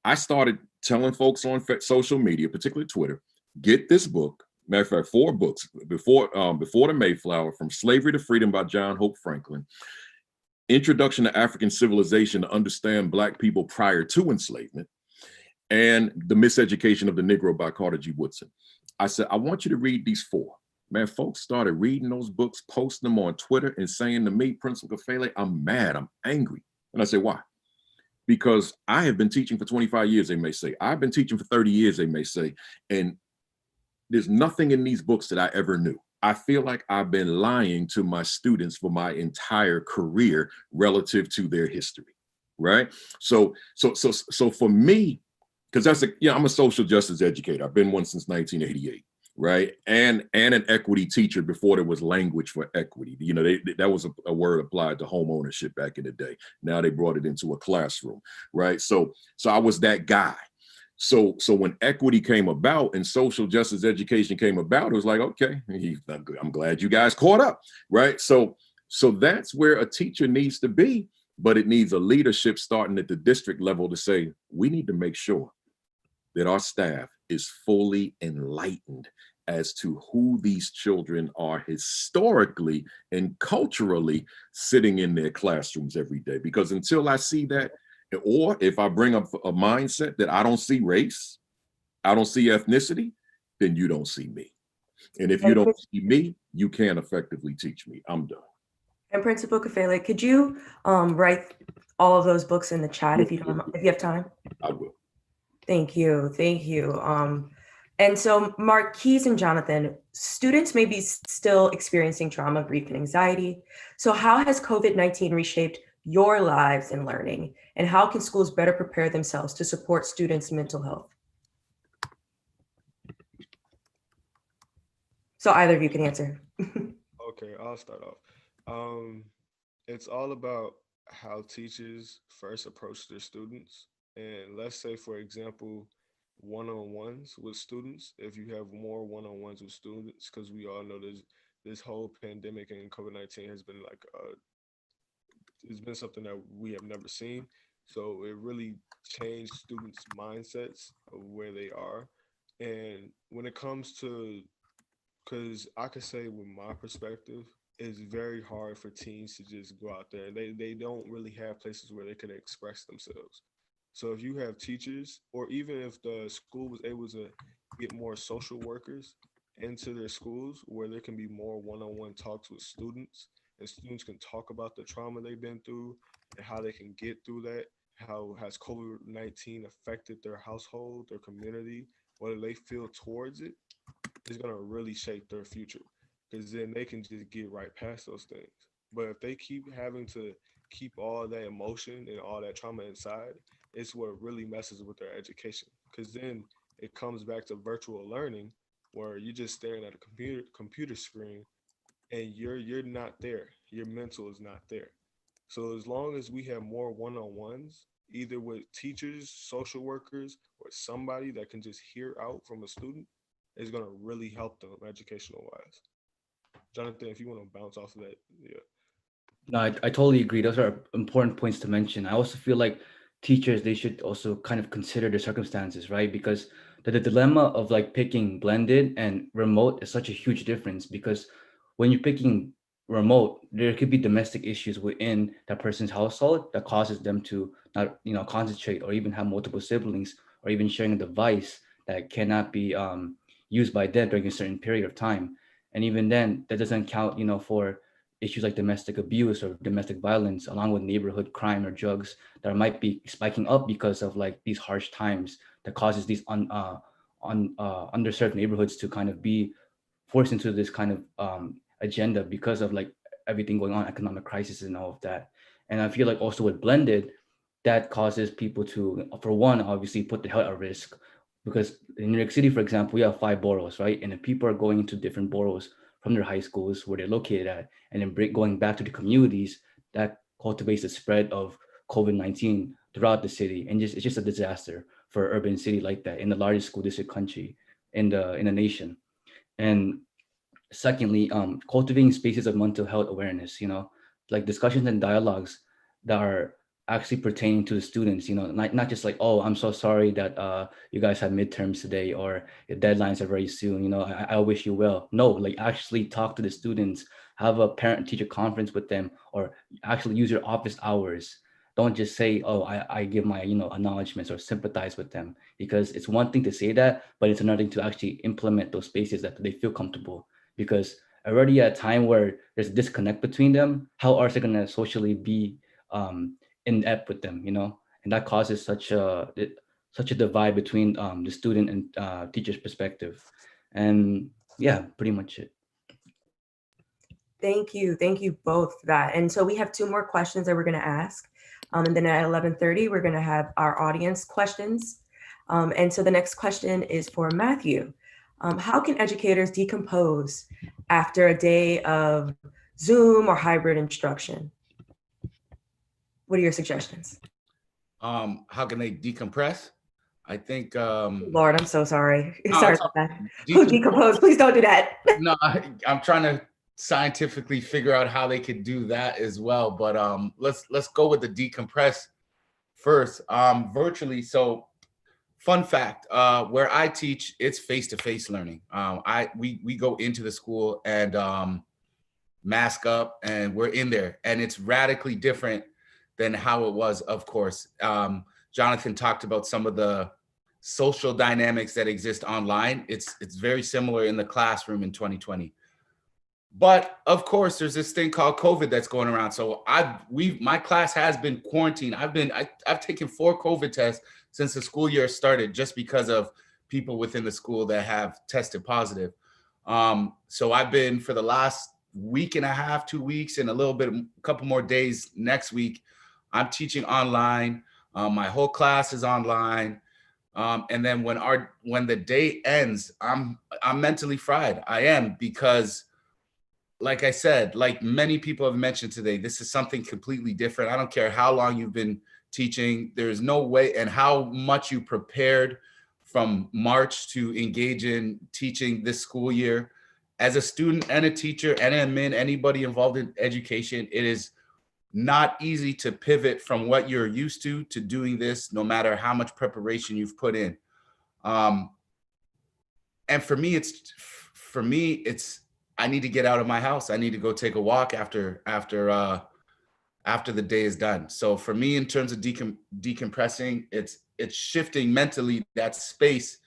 I started telling folks on social media, particularly Twitter, get this book. Matter of fact, 4 books, Before the Mayflower, From Slavery to Freedom by John Hope Franklin, Introduction to African Civilization to Understand Black People Prior to Enslavement, and The Miseducation of the Negro by Carter G. Woodson. I said, I want you to read these 4. Man, folks started reading those books, posting them on Twitter and saying to me, Principal Kafele, I'm mad, I'm angry. And I said, why? Because I have been teaching for 25 years, they may say. I've been teaching for 30 years, they may say. And there's nothing in these books that I ever knew. I feel like I've been lying to my students for my entire career relative to their history, right? So for me, because I'm a social justice educator. I've been one since 1988, right? And an equity teacher before there was language for equity. You know, that was a word applied to home ownership back in the day. Now they brought it into a classroom, right? So I was that guy. So when equity came about and social justice education came about, it was like, okay, I'm glad you guys caught up, right? So that's where a teacher needs to be, but it needs a leadership starting at the district level to say, we need to make sure that our staff is fully enlightened as to who these children are historically and culturally sitting in their classrooms every day. Because until I see that, or if I bring up a mindset that I don't see race, I don't see ethnicity, then you don't see me. And if you don't see me, you can't effectively teach me. I'm done. And Principal Kafele, could you write all of those books in the chat if you have time? I will. Thank you. And so Marques and Jonathan, students may be still experiencing trauma, grief, and anxiety. So how has COVID-19 reshaped your lives in learning? And how can schools better prepare themselves to support students' mental health? So either of you can answer. Okay, I'll start off. It's all about how teachers first approach their students. And let's say, for example, one-on-ones with students, if you have more one-on-ones with students, because we all know this whole pandemic and COVID-19 has been like, it's been something that we have never seen. So it really changed students' mindsets of where they are. And when it comes to, because I could say with my perspective, it's very hard for teens to just go out there. And they don't really have places where they can express themselves. So if you have teachers, or even if the school was able to get more social workers into their schools where there can be more one-on-one talks with students, and students can talk about the trauma they've been through and how they can get through that, how has COVID-19 affected their household, their community, whether they feel towards it, is going to really shape their future, because then they can just get right past those things. But if they keep having to keep all that emotion and all that trauma inside, it's what really messes with their education, because then it comes back to virtual learning where you're just staring at a computer screen and you're not there. Your mental is not there. So as long as we have more one-on-ones, either with teachers, social workers, or somebody that can just hear out from a student, it's going to really help them educational wise. Jonathan, if you want to bounce off of that, yeah. No, I totally agree. Those are important points to mention. I also feel like teachers, they should also kind of consider the circumstances, right? Because the dilemma of like picking blended and remote is such a huge difference, because when you're picking remote, there could be domestic issues within that person's household that causes them to not, concentrate, or even have multiple siblings, or even sharing a device that cannot be used by them during a certain period of time. And even then, that doesn't count, for issues like domestic abuse or domestic violence, along with neighborhood crime or drugs that might be spiking up because of like these harsh times that causes these underserved neighborhoods to kind of be forced into this kind of agenda because of like everything going on, economic crisis and all of that. And I feel like also with blended, that causes people to, for one, obviously put the health at risk, because in New York City, for example, we have 5 boroughs, right? And if people are going into different boroughs from their high schools where they're located at, and then going back to the communities, that cultivates the spread of COVID-19 throughout the city. And it's just a disaster for an urban city like that in the largest school district country in the nation. And secondly, cultivating spaces of mental health awareness, like discussions and dialogues that are actually pertaining to the students, not just like, oh, I'm so sorry that you guys have midterms today, or your deadlines are very soon, I wish you well. No, like actually talk to the students, have a parent teacher conference with them, or actually use your office hours. Don't just say, oh, I give my, acknowledgements or sympathize with them, because it's one thing to say that, but it's another thing to actually implement those spaces that they feel comfortable. Because already at a time where there's a disconnect between them, how are they going to socially be inept with them, and that causes such a divide between the student and teacher's perspective. And yeah, pretty much it. Thank you both for that. And so we have 2 more questions that we're going to ask, and then at 11:30 we're going to have our audience questions. And so the next question is for Matthew. How can educators decompose after a day of Zoom or hybrid instruction? What are your suggestions? How can they decompress? I think Lord, I'm so sorry. No, Sorry it's about that. Who decompose? Please don't do that. no, I'm trying to scientifically figure out how they could do that as well. But let's go with the decompress first. Virtually. So fun fact, where I teach, it's face-to-face learning. We go into the school and mask up, and we're in there, and it's radically different than how it was, of course. Jonathan talked about some of the social dynamics that exist online. It's very similar in the classroom in 2020. But of course, there's this thing called COVID that's going around. So my class has been quarantined. I've taken 4 COVID tests since the school year started, just because of people within the school that have tested positive. So I've been, for the last week and a half, 2 weeks, and a couple more days next week, I'm teaching online. My whole class is online. And then when the day ends, I'm mentally fried. I am, because like I said, like many people have mentioned today, this is something completely different. I don't care how long you've been teaching. There's no way, and how much you prepared from March to engage in teaching this school year. As a student and a teacher and an admin, anybody involved in education, it is not easy to pivot from what you're used to doing this, no matter how much preparation you've put in. And for me, it's I need to get out of my house. I need to go take a walk after the day is done. So for me, in terms of decompressing, it's shifting mentally that space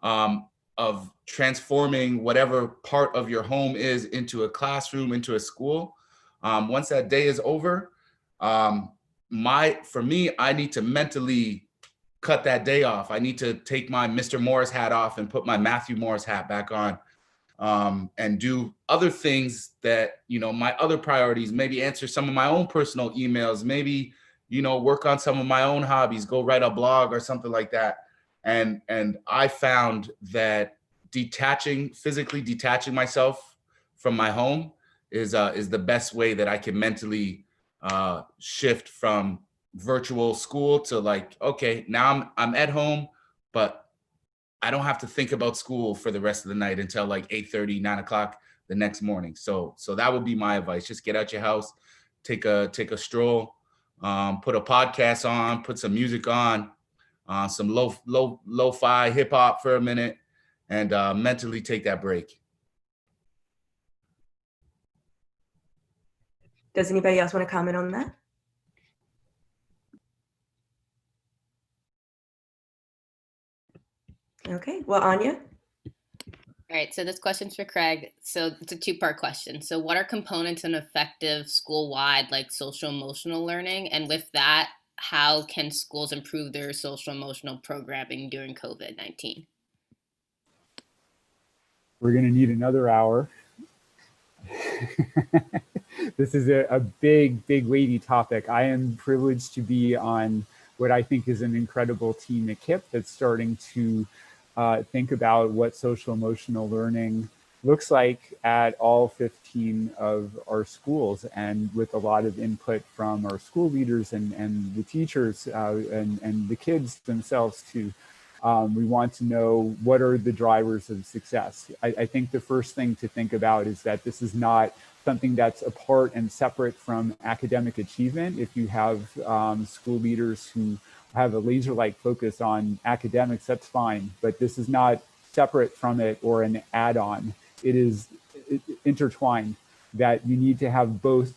of transforming whatever part of your home is into a classroom, into a school. Once that day is over, for me, I need to mentally cut that day off. I need to take my Mr. Morris hat off and put my Matthew Morris hat back on. And do other things that, my other priorities, maybe answer some of my own personal emails, maybe, work on some of my own hobbies, go write a blog or something like that. And I found that physically detaching myself from my home is the best way that I can mentally shift from virtual school to like, okay, now I'm at home, but I don't have to think about school for the rest of the night until like 8:30, 9 o'clock the next morning. So that would be my advice. Just get out your house, take a stroll, put a podcast on, put some music on, some lo-fi hip hop for a minute, and mentally take that break. Does anybody else want to comment on that? Okay, well, Anya? All right, so this question's for Craig. So it's a two-part question. So what are components in effective school-wide, like social emotional learning? And with that, how can schools improve their social emotional programming during COVID-19? We're going to need another hour. This is a big, weighty topic. I am privileged to be on what I think is an incredible team at KIPP that's starting to think about what social emotional learning looks like at all 15 of our schools, and with a lot of input from our school leaders and the teachers and the kids themselves too. We want to know what are the drivers of success. I think the first thing to think about is that this is not something that's apart and separate from academic achievement. If you have school leaders who have a laser-like focus on academics, that's fine, but this is not separate from it or an add-on. It is intertwined, that you need to have both.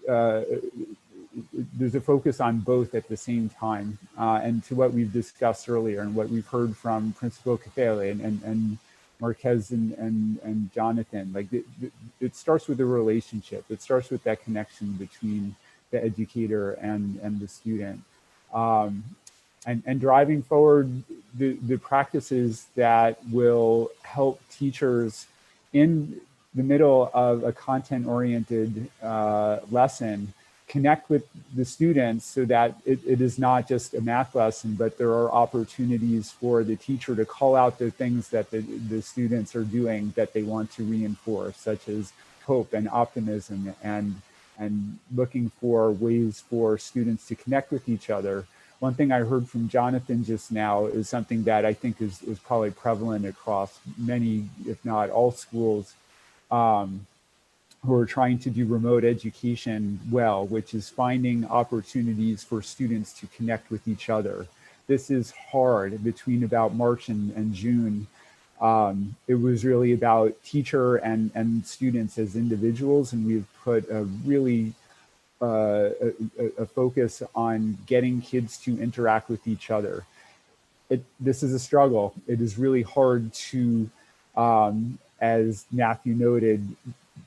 There's a focus on both at the same time. And to what we've discussed earlier and what we've heard from Principal Kafele and Marques and Jonathan, like it starts with a relationship. It starts with that connection between the educator and the student. And driving forward the practices that will help teachers in the middle of a content-oriented lesson connect with the students so that it is not just a math lesson, but there are opportunities for the teacher to call out the things that the students are doing that they want to reinforce, such as hope and optimism and looking for ways for students to connect with each other. One thing I heard from Jonathan just now is something that I think is probably prevalent across many, if not all schools, who are trying to do remote education well, which is finding opportunities for students to connect with each other. This is hard. Between about March and June, it was really about teacher and students as individuals, and we've put a really a focus on getting kids to interact with each other. This is a struggle. It is really hard to, as Matthew noted,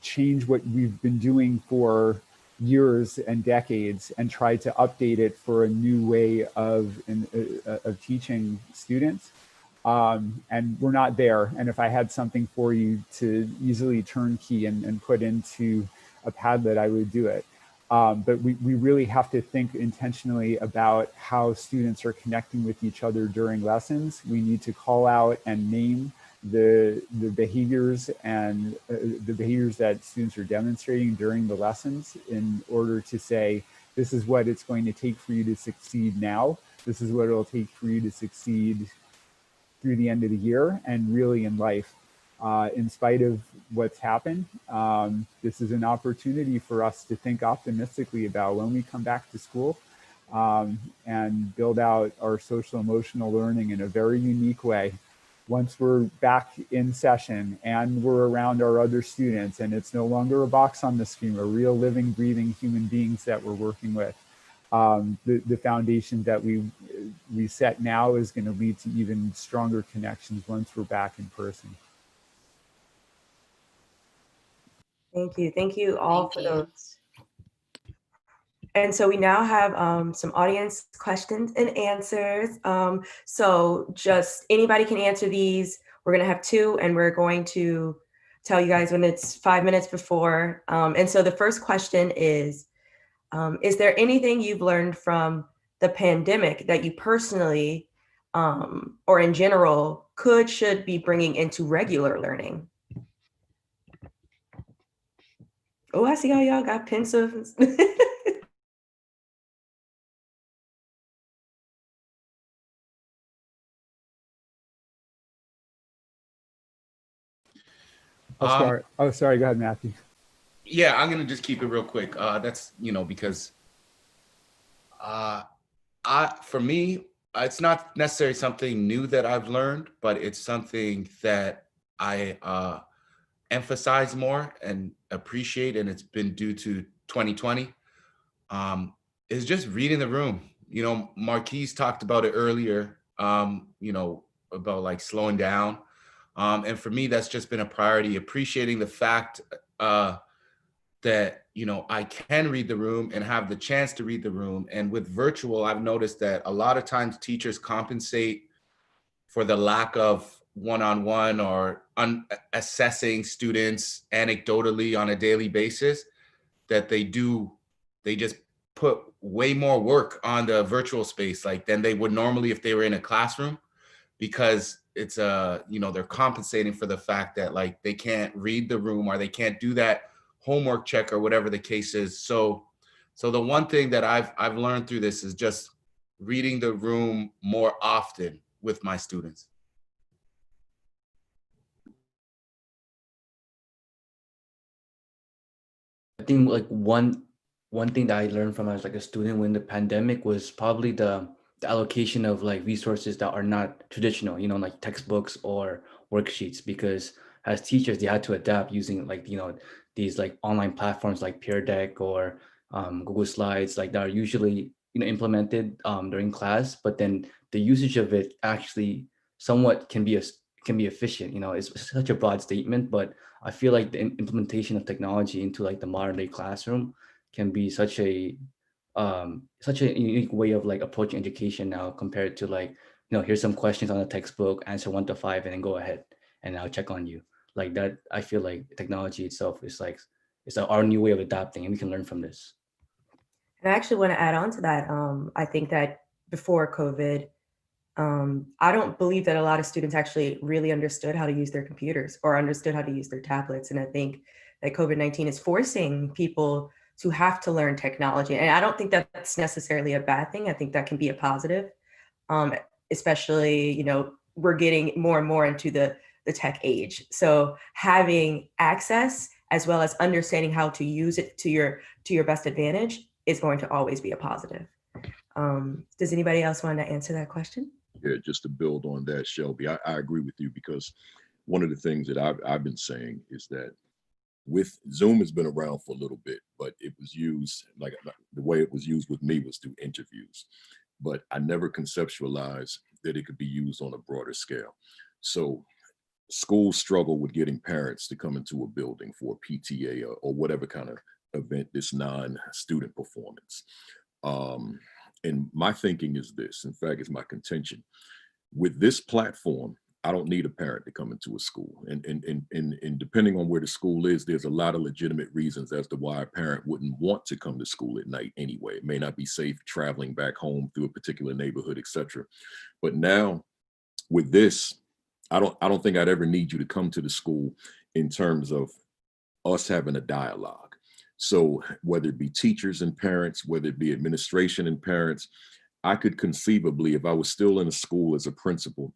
change what we've been doing for years and decades and try to update it for a new way of teaching students. And we're not there. And if I had something for you to easily turnkey and put into a Padlet, I would do it. But we really have to think intentionally about how students are connecting with each other during lessons. We need to call out and name the behaviors and the behaviors that students are demonstrating during the lessons in order to say, this is what it's going to take for you to succeed now. This is what it'll take for you to succeed through the end of the year and really in life. In spite of what's happened, this is an opportunity for us to think optimistically about when we come back to school and build out our social emotional learning in a very unique way. Once we're back in session and we're around our other students and it's no longer a box on the screen, we're real living, breathing human beings that we're working with. The foundation that we set now is going to lead to even stronger connections once we're back in person. Thank you. Thank you all for those. And so we now have some audience questions and answers. So just anybody can answer these. We're going to have two, and we're going to tell you guys when it's 5 minutes before. And so the first question is there anything you've learned from the pandemic that you personally or in general should be bringing into regular learning? Oh, I see how y'all got pensive. I'll start. Oh, sorry. Go ahead, Matthew. Yeah, I'm gonna just keep it real quick. That's because For me, it's not necessarily something new that I've learned, but it's something that I emphasize more and appreciate, and it's been due to 2020, is just reading the room. You know, Marques talked about it earlier, you know, about like slowing down. And for me, that's just been a priority, appreciating the fact that, you know, I can read the room and have the chance to read the room. And with virtual, I've noticed that a lot of times teachers compensate for the lack of one-on-one or assessing students anecdotally on a daily basis, that they just put way more work on the virtual space like than they would normally if they were in a classroom, because it's you know, they're compensating for the fact that like they can't read the room or they can't do that homework check or whatever the case is. So the one thing that I've learned through this is just reading the room more often with my students. I think like one thing that I learned from as like a student when the pandemic was probably the allocation of like resources that are not traditional, you know, like textbooks or worksheets, because as teachers they had to adapt using like, you know, these like online platforms like Peer Deck or Google Slides, like that are usually, you know, implemented during class, but then the usage of it actually somewhat can be efficient. You know, it's such a broad statement, but I feel like the implementation of technology into like the modern day classroom can be such a unique way of like approaching education now, compared to like, you know, here's some questions on the textbook, answer 1 to 5 and then go ahead and I'll check on you. Like that, I feel like technology itself is like, it's our new way of adapting and we can learn from this. And I actually want to add on to that. I think that before COVID, I don't believe that a lot of students actually really understood how to use their computers or understood how to use their tablets. And I think that COVID-19 is forcing people to have to learn technology. And I don't think that that's necessarily a bad thing. I think that can be a positive, especially, you know, we're getting more and more into the tech age. So having access as well as understanding how to use it to your best advantage is going to always be a positive. Does anybody else want to answer that question? Yeah, just to build on that, Shelby, I agree with you, because one of the things that I've been saying is that with Zoom has been around for a little bit, but it was used like the way it was used with me was through interviews, but I never conceptualized that it could be used on a broader scale. So schools struggle with getting parents to come into a building for a PTA or whatever kind of event, this non-student performance. And my thinking is this, in fact, it's my contention. With this platform, I don't need a parent to come into a school. And depending on where the school is, there's a lot of legitimate reasons as to why a parent wouldn't want to come to school at night anyway. It may not be safe traveling back home through a particular neighborhood, et cetera. But now with this, I don't think I'd ever need you to come to the school in terms of us having a dialogue. So whether it be teachers and parents, whether it be administration and parents, I could conceivably, if I was still in a school as a principal,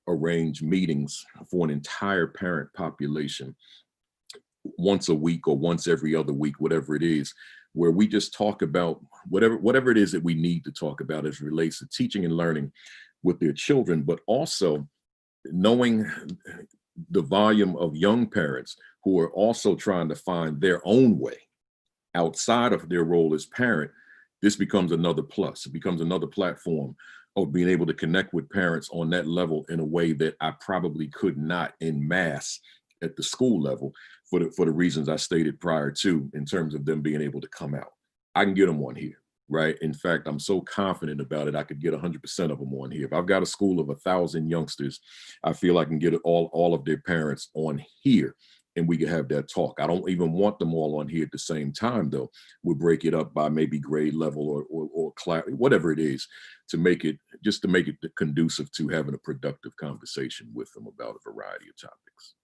arrange meetings for an entire parent population once a week or once every other week, whatever it is, where we just talk about whatever it is that we need to talk about as it relates to teaching and learning with their children, but also knowing the volume of young parents who are also trying to find their own way outside of their role as parent. This becomes another plus. It becomes another platform of being able to connect with parents on that level in a way that I probably could not en masse at the school level for the reasons I stated prior to, in terms of them being able to come out. I can get them on here, right? In fact, I'm so confident about it, I could get 100% of them on here. If I've got a school of 1,000 youngsters, I feel I can get all of their parents on here, and we can have that talk. I don't even want them all on here at the same time, though. We'll break it up by maybe grade level or class, whatever it is, to make it conducive to having a productive conversation with them about a variety of topics.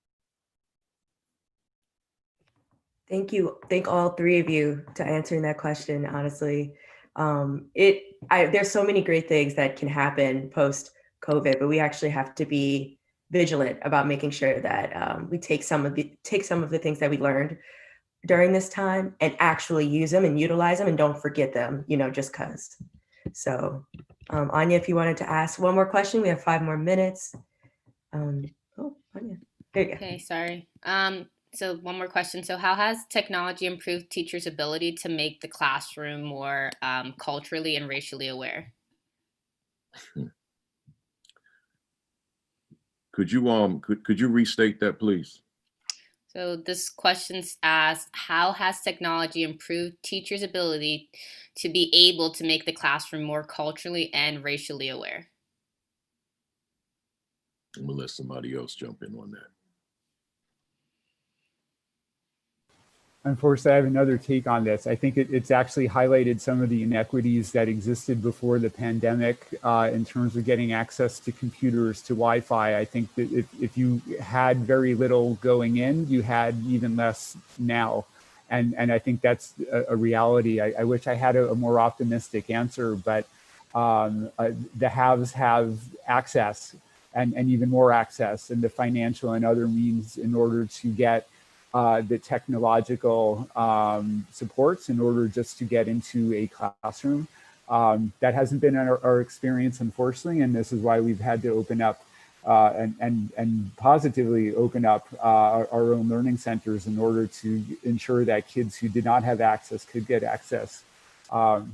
Thank you. Thank all three of you to answering that question. Honestly, there's so many great things that can happen post COVID, but we actually have to be vigilant about making sure that we take some of the things that we learned during this time and actually use them and utilize them and don't forget them, you know, just because. So Anya, if you wanted to ask one more question, we have 5 more minutes. Oh, Anya, there you go. Okay, sorry. So one more question. So how has technology improved teachers' ability to make the classroom more culturally and racially aware? Could you restate that, please? So this question's asked, how has technology improved teachers' ability to be able to make the classroom more culturally and racially aware? I'm gonna let somebody else jump in on that. Unfortunately, I have another take on this. I think it's actually highlighted some of the inequities that existed before the pandemic in terms of getting access to computers, to Wi-Fi. I think that if you had very little going in, you had even less now. And I think that's a reality. I wish I had a more optimistic answer, but the haves have access and even more access and the financial and other means in order to get the technological supports in order just to get into a classroom. That hasn't been our experience, unfortunately, and this is why we've had to open up and positively open up our own learning centers in order to ensure that kids who did not have access could get access. So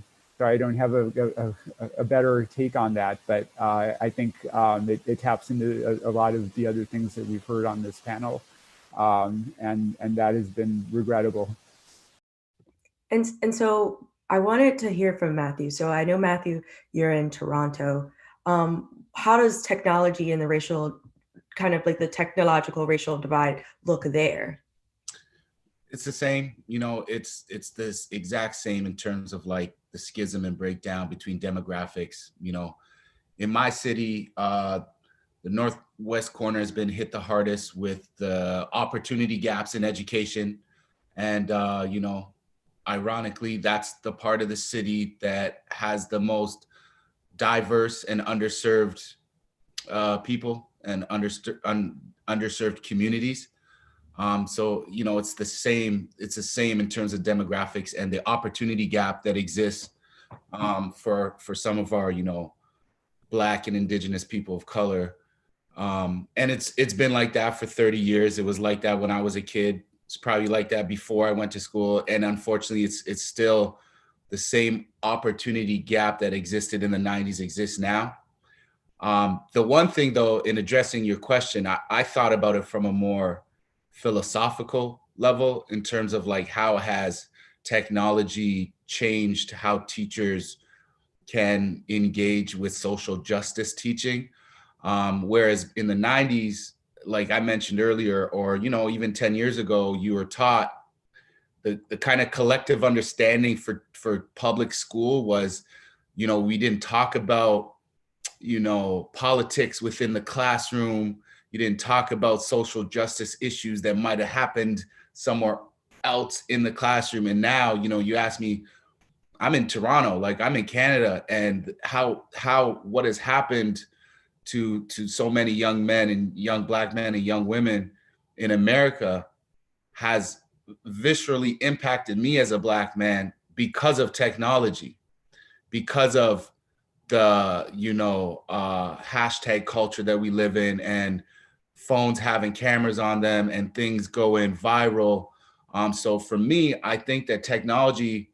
I don't have a better take on that, but I think it taps into a lot of the other things that we've heard on this panel. And that has been regrettable. And so I wanted to hear from Matthew. So I know, Matthew, you're in Toronto. How does technology and the racial, kind of like the technological racial divide look there? It's the same, it's this exact same in terms of like the schism and breakdown between demographics. In my city, the northwest corner has been hit the hardest with the opportunity gaps in education. And, ironically, that's the part of the city that has the most diverse and underserved people and underserved communities. So, it's the same in terms of demographics and the opportunity gap that exists for some of our, Black and Indigenous people of color. And it's been like that for 30 years. It was like that when I was a kid. It's probably like that before I went to school. And unfortunately, it's still the same opportunity gap that existed in the 90s exists now. The one thing, though, in addressing your question, I thought about it from a more philosophical level in terms of like how has technology changed how teachers can engage with social justice teaching. Whereas in the 90s, like I mentioned earlier, or, even 10 years ago, you were taught the kind of collective understanding for public school was, we didn't talk about, politics within the classroom. You didn't talk about social justice issues that might have happened somewhere else in the classroom. And now, you ask me, I'm in Toronto, like I'm in Canada, and what has happened to so many young men and young Black men and young women in America has viscerally impacted me as a Black man because of technology, because of the hashtag culture that we live in, and phones having cameras on them and things going viral. So for me, I think that technology,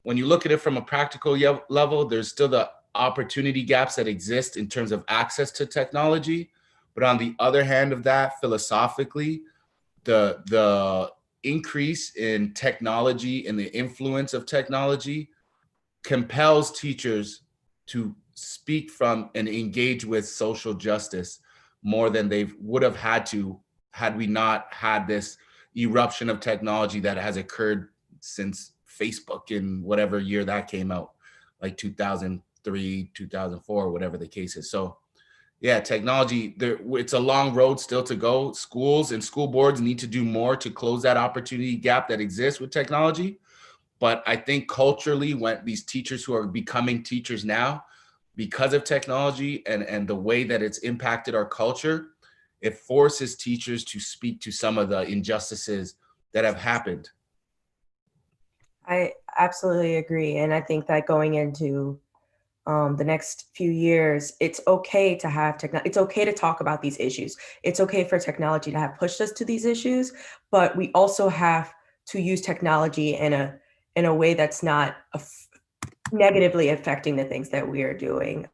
when you look at it from a practical level, there's still the opportunity gaps that exist in terms of access to technology. But on the other hand of that, philosophically, the increase in technology and the influence of technology compels teachers to speak from and engage with social justice more than they would have had to had we not had this eruption of technology that has occurred since Facebook in whatever year that came out, like 2003, 2004, whatever the case is. So yeah, technology, it's a long road still to go. Schools and school boards need to do more to close that opportunity gap that exists with technology. But I think culturally, when these teachers who are becoming teachers now, because of technology and the way that it's impacted our culture, it forces teachers to speak to some of the injustices that have happened. I absolutely agree. And I think that going into the next few years, it's okay to have it's okay to talk about these issues. It's okay for technology to have pushed us to these issues, but we also have to use technology in a way that's not negatively affecting the things that we are doing.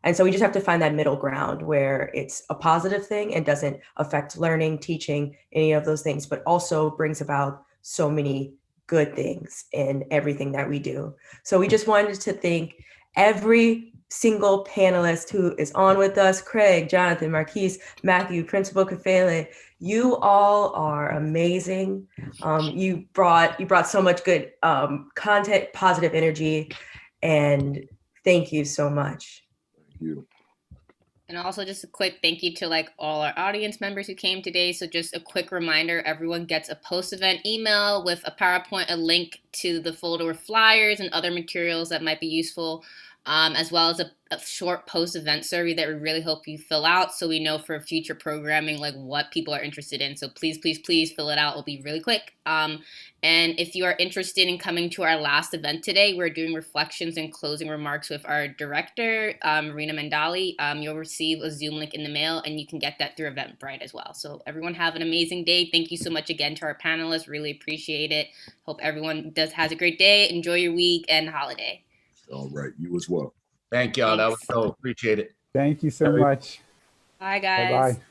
And so we just have to find that middle ground where it's a positive thing and doesn't affect learning, teaching, any of those things, but also brings about so many good things in everything that we do. So we just wanted to thank every single panelist who is on with us: Craig, Jonathan, Marques, Matthew, Principal Kafele. You all are amazing. You brought so much good content, positive energy, and thank you so much. Thank you. And also just a quick thank you to like all our audience members who came today. So just a quick reminder, everyone gets a post-event email with a PowerPoint, a link to the folder with flyers and other materials that might be useful, as well as a short post-event survey that we really hope you fill out so we know for future programming like what people are interested in. So please, please, please fill it out. It'll be really quick. And if you are interested in coming to our last event today, we're doing reflections and closing remarks with our director, Marina Mandali. You'll receive a Zoom link in the mail, and you can get that through Eventbrite as well. So everyone have an amazing day. Thank you so much again to our panelists. Really appreciate it. Hope everyone has a great day. Enjoy your week and holiday. All right. You as well. Thank y'all. That was Thanks. so appreciate it. Thank you so much. Bye, guys. Bye-bye.